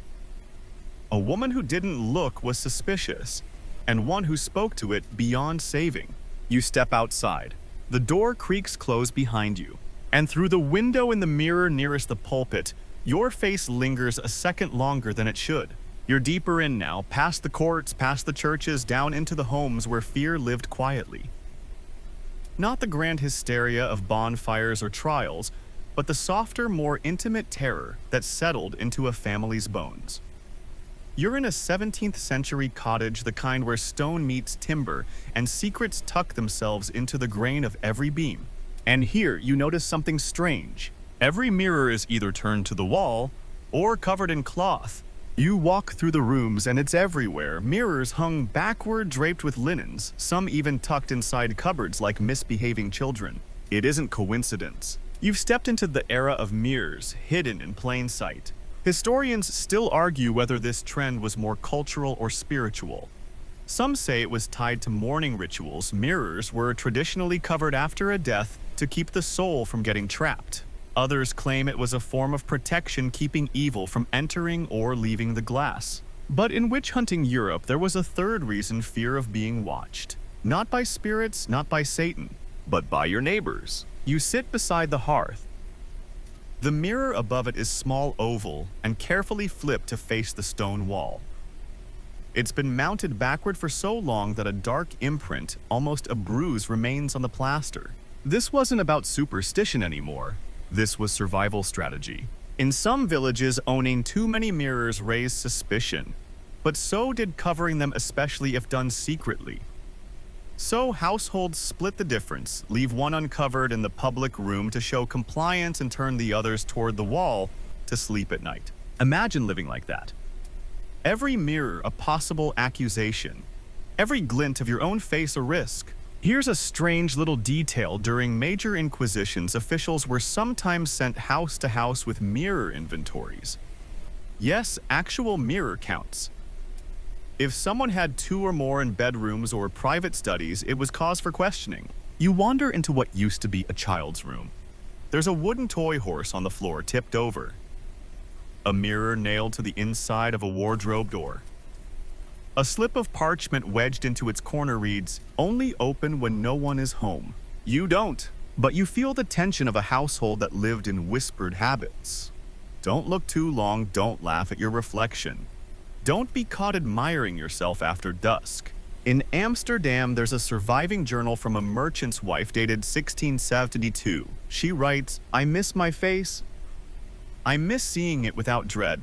A woman who didn't look was suspicious, and one who spoke to it beyond saving. You step outside. The door creaks closed behind you, and through the window in the mirror nearest the pulpit, your face lingers a second longer than it should. You're deeper in now, past the courts, past the churches, down into the homes where fear lived quietly. Not the grand hysteria of bonfires or trials, but the softer, more intimate terror that settled into a family's bones. You're in a 17th century cottage, the kind where stone meets timber and secrets tuck themselves into the grain of every beam. And here you notice something strange. Every mirror is either turned to the wall or covered in cloth. You walk through the rooms and it's everywhere. Mirrors hung backward, draped with linens, some even tucked inside cupboards like misbehaving children. It isn't coincidence. You've stepped into the era of mirrors, hidden in plain sight. Historians still argue whether this trend was more cultural or spiritual. Some say it was tied to mourning rituals. Mirrors were traditionally covered after a death to keep the soul from getting trapped. Others claim it was a form of protection, keeping evil from entering or leaving the glass. But in witch-hunting Europe, there was a third reason: fear of being watched. Not by spirits, not by Satan, but by your neighbors. You sit beside the hearth. The mirror above it is small oval and carefully flipped to face the stone wall. It's been mounted backward for so long that a dark imprint, almost a bruise, remains on the plaster. This wasn't about superstition anymore. This was survival strategy. In some villages, owning too many mirrors raised suspicion, but so did covering them, especially if done secretly. So households split the difference, leave one uncovered in the public room to show compliance and turn the others toward the wall to sleep at night. Imagine living like that. Every mirror a possible accusation, every glint of your own face a risk. Here's a strange little detail. During major inquisitions, officials were sometimes sent house to house with mirror inventories. Yes, actual mirror counts. If someone had 2 or more in bedrooms or private studies, it was cause for questioning. You wander into what used to be a child's room. There's a wooden toy horse on the floor, tipped over. A mirror nailed to the inside of a wardrobe door. A slip of parchment wedged into its corner reads, "Only open when no one is home." You don't, but you feel the tension of a household that lived in whispered habits. Don't look too long, don't laugh at your reflection. Don't be caught admiring yourself after dusk. In Amsterdam, there's a surviving journal from a merchant's wife dated 1672. She writes, "I miss my face. I miss seeing it without dread.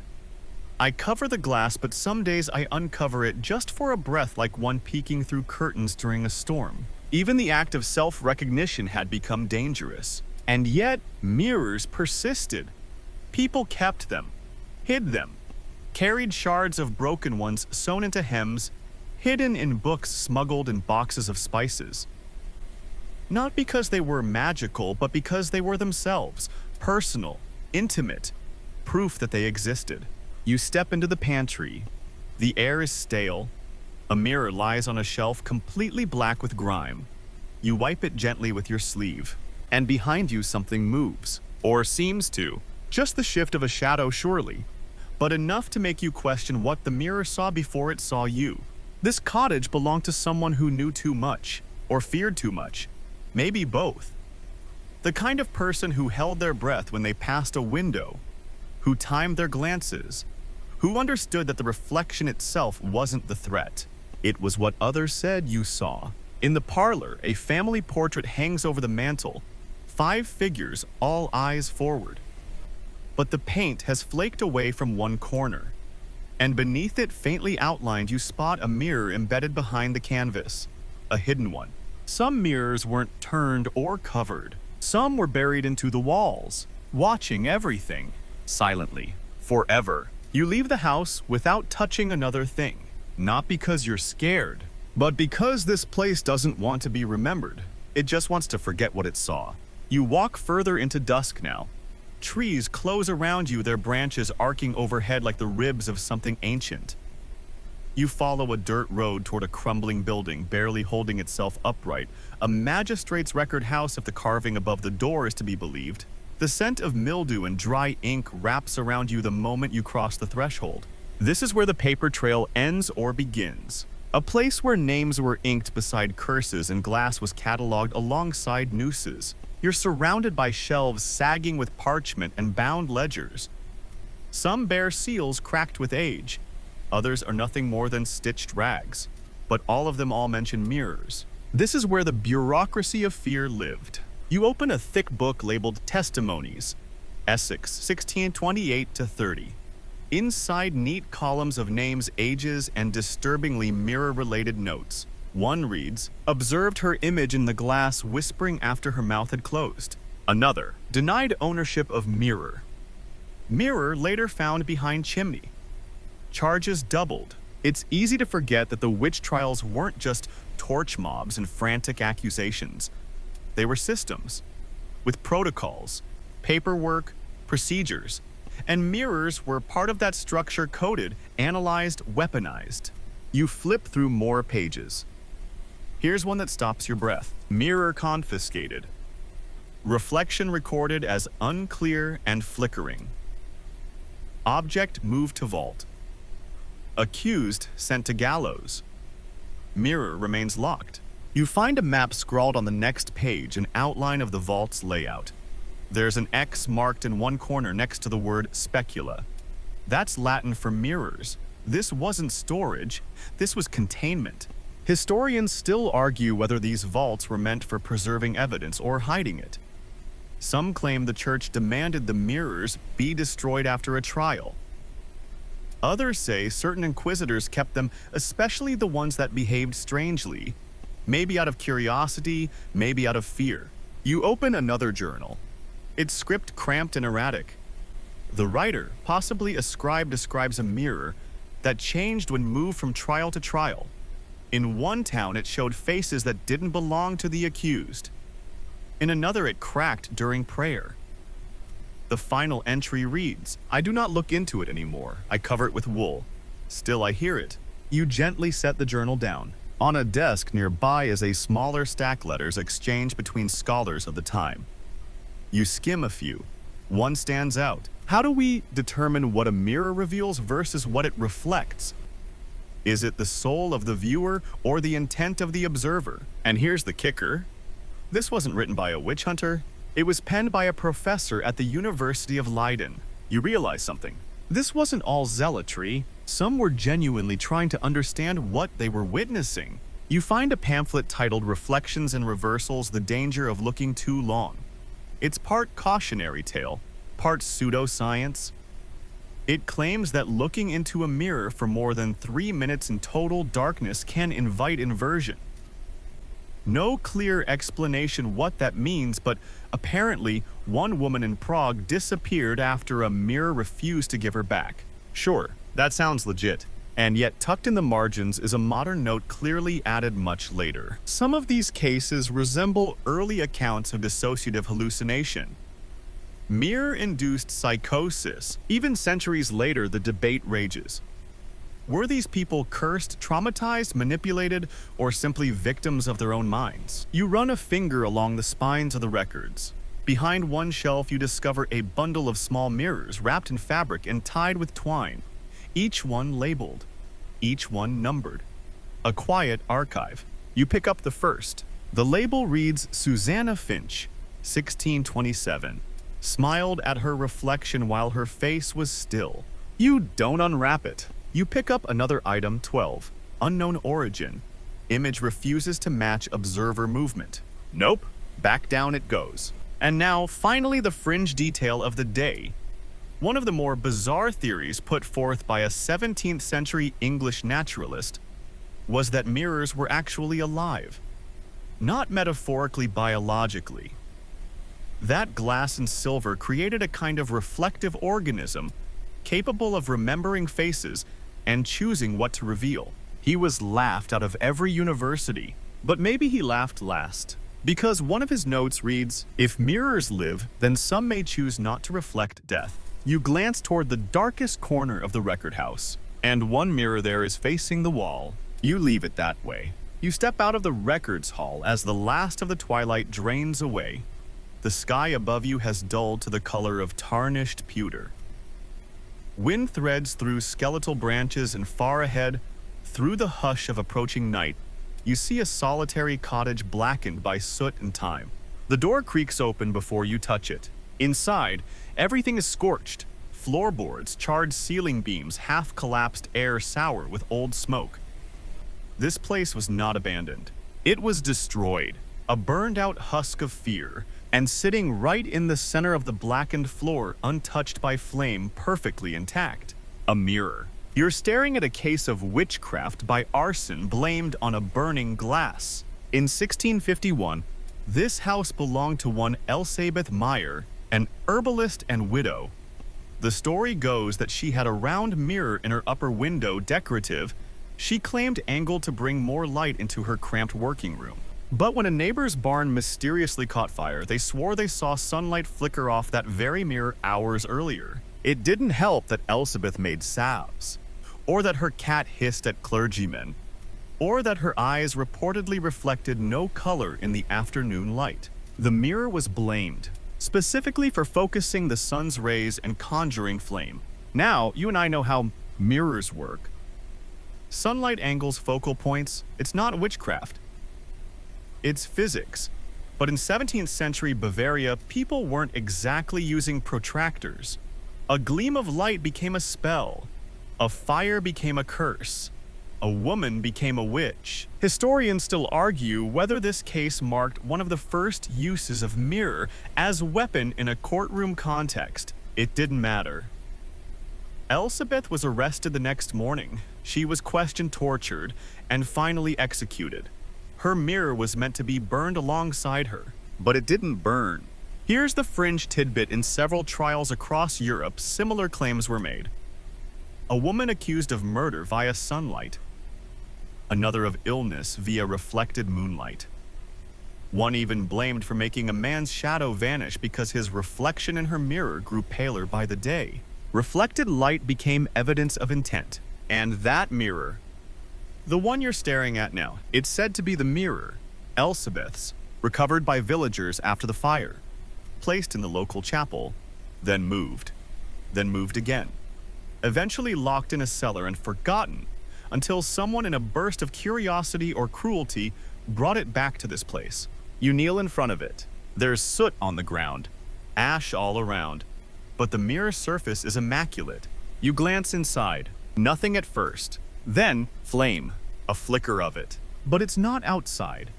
I cover the glass, but some days I uncover it just for a breath, like one peeking through curtains during a storm." Even the act of self-recognition had become dangerous. And yet, mirrors persisted. People kept them, hid them, carried shards of broken ones sewn into hems, hidden in books smuggled in boxes of spices. Not because they were magical, but because they were themselves, personal, intimate, proof that they existed. You step into the pantry. The air is stale. A mirror lies on a shelf completely black with grime. You wipe it gently with your sleeve, and behind you something moves, or seems to. Just the shift of a shadow, surely, but enough to make you question what the mirror saw before it saw you. This cottage belonged to someone who knew too much, or feared too much, maybe both. The kind of person who held their breath when they passed a window, who timed their glances, who understood that the reflection itself wasn't the threat. It was what others said you saw. In the parlor, a family portrait hangs over the mantel, 5 figures, all eyes forward. But the paint has flaked away from one corner, and beneath it, faintly outlined, you spot a mirror embedded behind the canvas, a hidden one. Some mirrors weren't turned or covered. Some were buried into the walls, watching everything, silently, forever. You leave the house without touching another thing, not because you're scared, but because this place doesn't want to be remembered. It just wants to forget what it saw. You walk further into dusk now. Trees close around you, their branches arcing overhead like the ribs of something ancient. You follow a dirt road toward a crumbling building, barely holding itself upright, a magistrate's record house if the carving above the door is to be believed. The scent of mildew and dry ink wraps around you the moment you cross the threshold. This is where the paper trail ends or begins. A place where names were inked beside curses and glass was cataloged alongside nooses. You're surrounded by shelves sagging with parchment and bound ledgers. Some bear seals cracked with age. Others are nothing more than stitched rags. But all of them all mention mirrors. This is where the bureaucracy of fear lived. You open a thick book labeled Testimonies, Essex, 1628 to 30. Inside, neat columns of names, ages, and disturbingly mirror-related notes. One reads, "Observed her image in the glass whispering after her mouth had closed." Another, "Denied ownership of mirror. Mirror later found behind chimney. Charges doubled." It's easy to forget that the witch trials weren't just torch mobs and frantic accusations. They were systems, with protocols, paperwork, procedures, and mirrors were part of that structure, coded, analyzed, weaponized. You flip through more pages. Here's one that stops your breath. Mirror confiscated. Reflection recorded as unclear and flickering. Object moved to vault. Accused sent to gallows. Mirror remains locked. You find a map scrawled on the next page, an outline of the vault's layout. There's an X marked in one corner next to the word specula. That's Latin for mirrors. This wasn't storage, this was containment. Historians still argue whether these vaults were meant for preserving evidence or hiding it. Some claim the church demanded the mirrors be destroyed after a trial. Others say certain inquisitors kept them, especially the ones that behaved strangely, Maybe out of curiosity, maybe out of fear. You open another journal. Its script cramped and erratic. The writer, possibly a scribe, describes a mirror that changed when moved from trial to trial. In one town, it showed faces that didn't belong to the accused. In another, it cracked during prayer. The final entry reads, "I do not look into it anymore. I cover it with wool. Still I hear it." You gently set the journal down. On a desk nearby is a smaller stack letters exchanged between scholars of the time. You skim a few. One stands out. How do we determine what a mirror reveals versus what it reflects? Is it the soul of the viewer or the intent of the observer? And here's the kicker. This wasn't written by a witch hunter. It was penned by a professor at the University of Leiden. You realize something. This wasn't all zealotry. Some were genuinely trying to understand what they were witnessing. You find a pamphlet titled Reflections and Reversals: The Danger of Looking Too Long. It's part cautionary tale, part pseudoscience. It claims that looking into a mirror for more than 3 minutes in total darkness can invite inversion. No clear explanation what that means, but apparently one woman in Prague disappeared after a mirror refused to give her back. Sure, that sounds legit. And yet tucked in the margins is a modern note clearly added much later. Some of these cases resemble early accounts of dissociative hallucination. Mirror-induced psychosis. Even centuries later, the debate rages. Were these people cursed, traumatized, manipulated, or simply victims of their own minds? You run a finger along the spines of the records. Behind one shelf, you discover a bundle of small mirrors wrapped in fabric and tied with twine, each one labeled, each one numbered. A quiet archive. You pick up the first. The label reads Susanna Finch, 1627. Smiled at her reflection while her face was still. You don't unwrap it. You pick up another item, 12. Unknown origin. Image refuses to match observer movement. Nope. Back down it goes. And now, finally, the fringe detail of the day. One of the more bizarre theories put forth by a 17th century English naturalist was that mirrors were actually alive. Not metaphorically, biologically. That glass and silver created a kind of reflective organism capable of remembering faces and choosing what to reveal. He was laughed out of every university, but maybe he laughed last. Because one of his notes reads, "If mirrors live, then some may choose not to reflect death." You glance toward the darkest corner of the record house, and one mirror there is facing the wall. You leave it that way. You step out of the records hall as the last of the twilight drains away. The sky above you has dulled to the color of tarnished pewter. Wind threads through skeletal branches, and far ahead, through the hush of approaching night, you see a solitary cottage blackened by soot and time. The door creaks open before you touch it. Inside, everything is scorched. Floorboards, charred ceiling beams, half-collapsed air sour with old smoke. This place was not abandoned. It was destroyed, a burned-out husk of fear, and sitting right in the center of the blackened floor, untouched by flame, perfectly intact. A mirror. You're staring at a case of witchcraft by arson blamed on a burning glass. In 1651, this house belonged to one Elsabeth Meyer, an herbalist and widow. The story goes that she had a round mirror in her upper window, decorative. She claimed angled to bring more light into her cramped working room. But when a neighbor's barn mysteriously caught fire, they swore they saw sunlight flicker off that very mirror hours earlier. It didn't help that Elsabeth made salves, or that her cat hissed at clergymen, or that her eyes reportedly reflected no color in the afternoon light. The mirror was blamed, specifically for focusing the sun's rays and conjuring flame. Now, you and I know how mirrors work. Sunlight angles focal points. It's not witchcraft. It's physics. But in 17th century Bavaria, people weren't exactly using protractors. A gleam of light became a spell. A fire became a curse. A woman became a witch. Historians still argue whether this case marked one of the first uses of mirror as weapon in a courtroom context. It didn't matter. Elsabeth was arrested the next morning. She was questioned, tortured, and finally executed. Her mirror was meant to be burned alongside her, but it didn't burn. Here's the fringe tidbit: in several trials across Europe, similar claims were made. A woman accused of murder via sunlight, another of illness via reflected moonlight. One even blamed for making a man's shadow vanish because his reflection in her mirror grew paler by the day. Reflected light became evidence of intent, and that mirror, the one you're staring at now, it's said to be the mirror, Elizabeth's, recovered by villagers after the fire, placed in the local chapel, then moved again, eventually locked in a cellar and forgotten until someone in a burst of curiosity or cruelty brought it back to this place. You kneel in front of it. There's soot on the ground, ash all around, but the mirror surface is immaculate. You glance inside, nothing at first, then flame, a flicker of it. But it's not outside.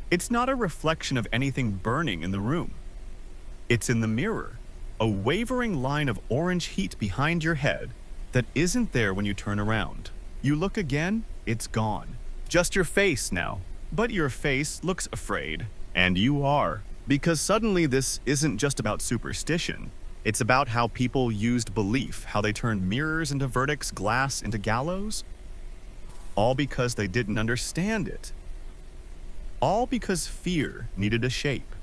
It's not a reflection of anything burning in the room. It's in the mirror, a wavering line of orange heat behind your head that isn't there when you turn around. You look again, it's gone. Just your face now. But your face looks afraid. And you are. Because suddenly this isn't just about superstition. It's about how people used belief, how they turned mirrors into verdicts, glass into gallows. All because they didn't understand it. All because fear needed a shape.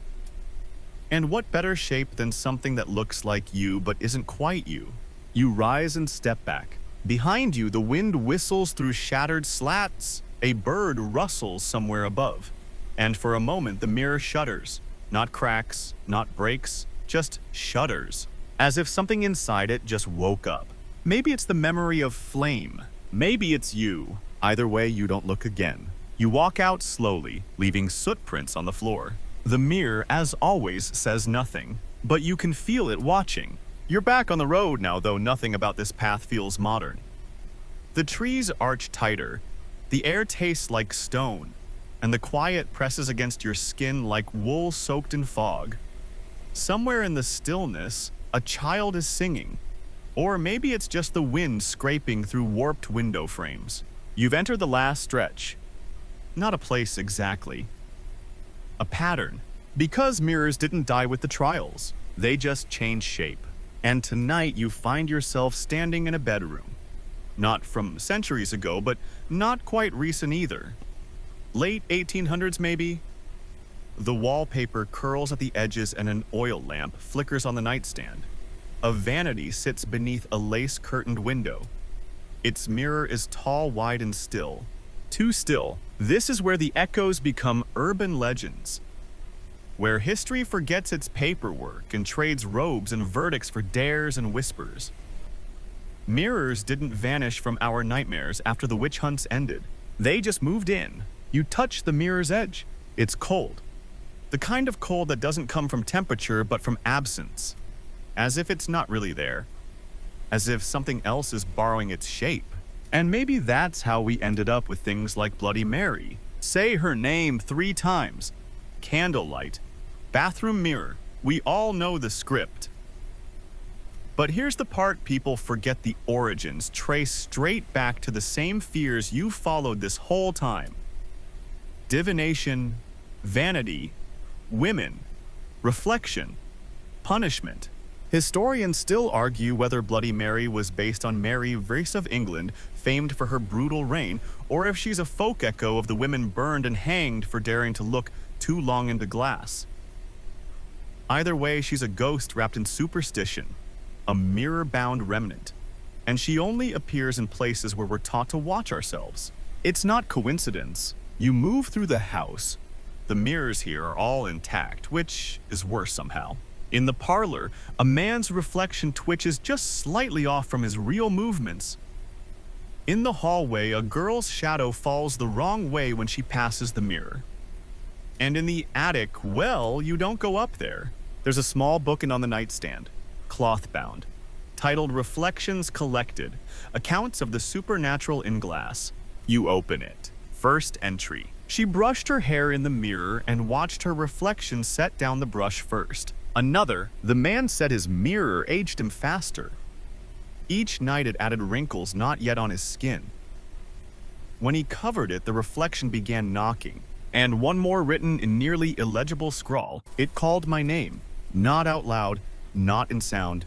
And what better shape than something that looks like you but isn't quite you? You rise and step back. Behind you, the wind whistles through shattered slats. A bird rustles somewhere above. And for a moment, the mirror shudders. Not cracks, not breaks, just shudders. As if something inside it just woke up. Maybe it's the memory of flame. Maybe it's you. Either way, you don't look again. You walk out slowly, leaving soot prints on the floor. The mirror, as always, says nothing, but you can feel it watching. You're back on the road now, though nothing about this path feels modern. The trees arch tighter, the air tastes like stone, and the quiet presses against your skin like wool soaked in fog. Somewhere in the stillness, a child is singing, or maybe it's just the wind scraping through warped window frames. You've entered the last stretch. Not a place exactly. A pattern. Because mirrors didn't die with the trials, they just changed shape. And tonight you find yourself standing in a bedroom. Not from centuries ago, but not quite recent either. Late 1800s maybe? The wallpaper curls at the edges and an oil lamp flickers on the nightstand. A vanity sits beneath a lace-curtained window. Its mirror is tall, wide, and still. Too still. This is where the echoes become urban legends. Where history forgets its paperwork and trades robes and verdicts for dares and whispers. Mirrors didn't vanish from our nightmares after the witch hunts ended. They just moved in. You touch the mirror's edge. It's cold. The kind of cold that doesn't come from temperature but from absence. As if it's not really there. As if something else is borrowing its shape. And maybe that's how we ended up with things like Bloody Mary. Say her name 3 times. Candlelight. Bathroom mirror. We all know the script. But here's the part people forget: the origins trace straight back to the same fears you followed this whole time. Divination, vanity, women, reflection, punishment. Historians still argue whether Bloody Mary was based on Mary, Grace of England, famed for her brutal reign, or if she's a folk echo of the women burned and hanged for daring to look too long into glass. Either way, she's a ghost wrapped in superstition, a mirror-bound remnant, and she only appears in places where we're taught to watch ourselves. It's not coincidence. You move through the house. The mirrors here are all intact, which is worse somehow. In the parlor, a man's reflection twitches just slightly off from his real movements. In the hallway, a girl's shadow falls the wrong way when she passes the mirror. And in the attic, well, you don't go up there. There's a small book on the nightstand, cloth-bound, titled Reflections Collected, Accounts of the Supernatural in Glass. You open it. First entry. She brushed her hair in the mirror and watched her reflection set down the brush first. Another, the man said his mirror aged him faster. Each night it added wrinkles not yet on his skin. When he covered it, the reflection began knocking, and one more written in nearly illegible scrawl. It called my name, not out loud, not in sound,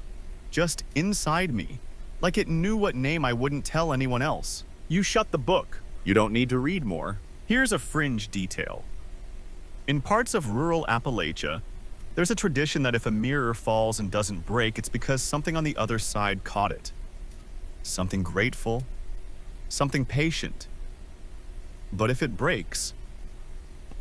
just inside me, like it knew what name I wouldn't tell anyone else. You shut the book. You don't need to read more. Here's a fringe detail. In parts of rural Appalachia, there's a tradition that if a mirror falls and doesn't break, it's because something on the other side caught it. Something grateful, something patient. But if it breaks,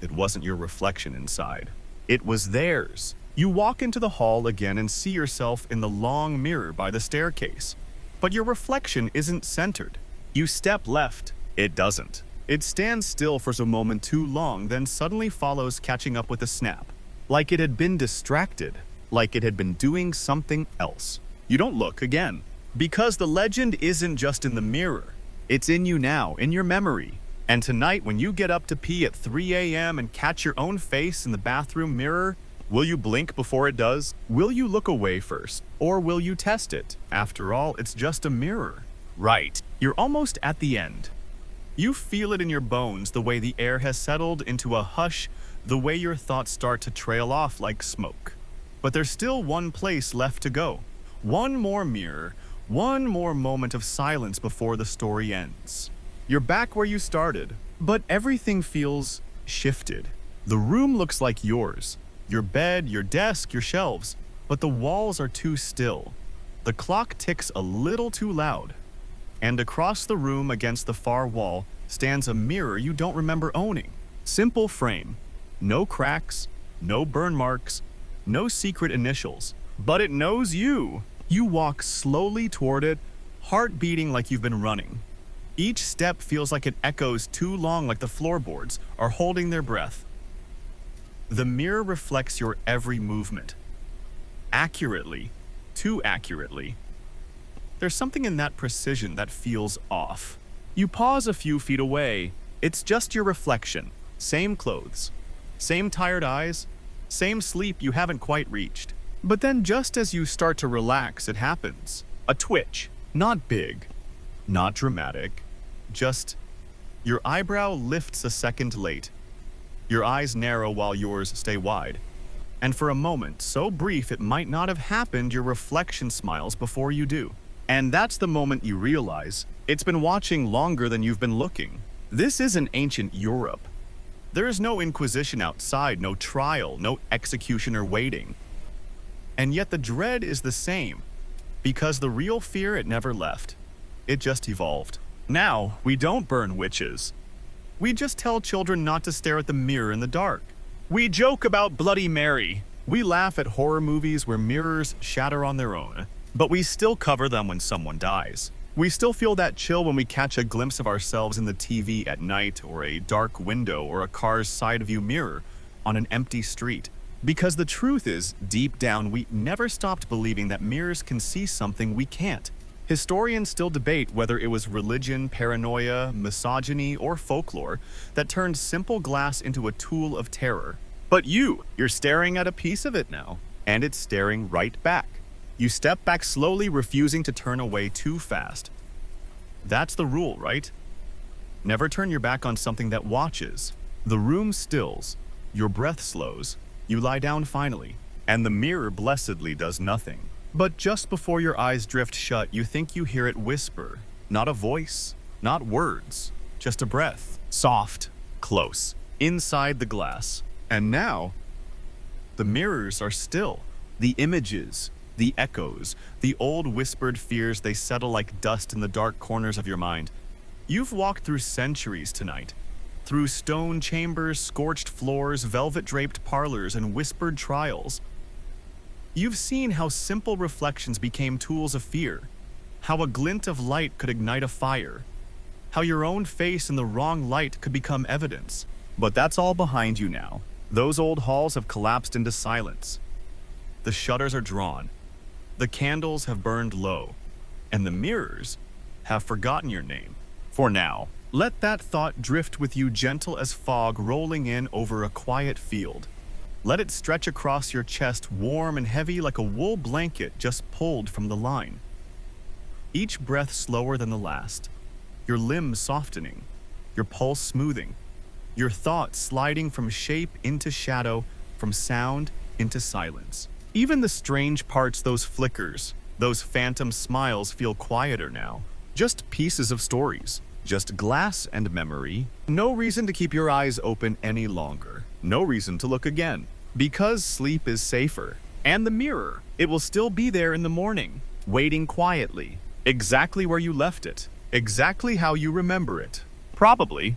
it wasn't your reflection inside. It was theirs. You walk into the hall again and see yourself in the long mirror by the staircase. But your reflection isn't centered. You step left. It doesn't. It stands still for a moment too long, then suddenly follows, catching up with a snap. Like it had been distracted. Like it had been doing something else. You don't look again. Because the legend isn't just in the mirror. It's in you now, in your memory. And tonight, when you get up to pee at 3 a.m. and catch your own face in the bathroom mirror, will you blink before it does? Will you look away first? Or will you test it? After all, it's just a mirror. Right. You're almost at the end. You feel it in your bones, the way the air has settled into a hush, the way your thoughts start to trail off like smoke. But there's still one place left to go. One more mirror, one more moment of silence before the story ends. You're back where you started, but everything feels shifted. The room looks like yours. Your bed, your desk, your shelves, but the walls are too still. The clock ticks a little too loud. And across the room against the far wall stands a mirror you don't remember owning. Simple frame. No cracks, no burn marks, no secret initials. But it knows you. You walk slowly toward it, heart beating like you've been running. Each step feels like it echoes too long, like the floorboards are holding their breath. The mirror reflects your every movement. Accurately, too accurately. There's something in that precision that feels off. You pause a few feet away. It's just your reflection. Same clothes, same tired eyes, same sleep you haven't quite reached. But then just as you start to relax, it happens. A twitch. Not big, not dramatic, just your eyebrow lifts a second late. Your eyes narrow while yours stay wide. And for a moment, so brief it might not have happened, your reflection smiles before you do. And that's the moment you realize it's been watching longer than you've been looking. This isn't ancient Europe. There is no inquisition outside, no trial, no executioner waiting. And yet the dread is the same, because the real fear, it never left. It just evolved. Now, we don't burn witches. We just tell children not to stare at the mirror in the dark. We joke about Bloody Mary. We laugh at horror movies where mirrors shatter on their own. But we still cover them when someone dies. We still feel that chill when we catch a glimpse of ourselves in the TV at night, or a dark window, or a car's side view mirror on an empty street. Because the truth is, deep down, we never stopped believing that mirrors can see something we can't. Historians still debate whether it was religion, paranoia, misogyny, or folklore that turned simple glass into a tool of terror. But you're staring at a piece of it now, and it's staring right back. You step back slowly, refusing to turn away too fast. That's the rule, right? Never turn your back on something that watches. The room stills, your breath slows, you lie down finally, and the mirror blessedly does nothing. But just before your eyes drift shut, you think you hear it whisper. Not a voice, not words, just a breath. Soft, close, inside the glass. And now, the mirrors are still. The images, the echoes, the old whispered fears, they settle like dust in the dark corners of your mind. You've walked through centuries tonight. Through stone chambers, scorched floors, velvet-draped parlors, and whispered trials. You've seen how simple reflections became tools of fear, how a glint of light could ignite a fire, how your own face in the wrong light could become evidence. But that's all behind you now. Those old halls have collapsed into silence. The shutters are drawn, the candles have burned low, and the mirrors have forgotten your name. For now, let that thought drift with you, gentle as fog rolling in over a quiet field. Let it stretch across your chest, warm and heavy like a wool blanket just pulled from the line. Each breath slower than the last, your limbs softening, your pulse smoothing, your thoughts sliding from shape into shadow, from sound into silence. Even the strange parts, those flickers, those phantom smiles feel quieter now. Just pieces of stories, just glass and memory. No reason to keep your eyes open any longer. No reason to look again. Because sleep is safer. And the mirror, it will still be there in the morning, waiting quietly, exactly where you left it, exactly how you remember it. Probably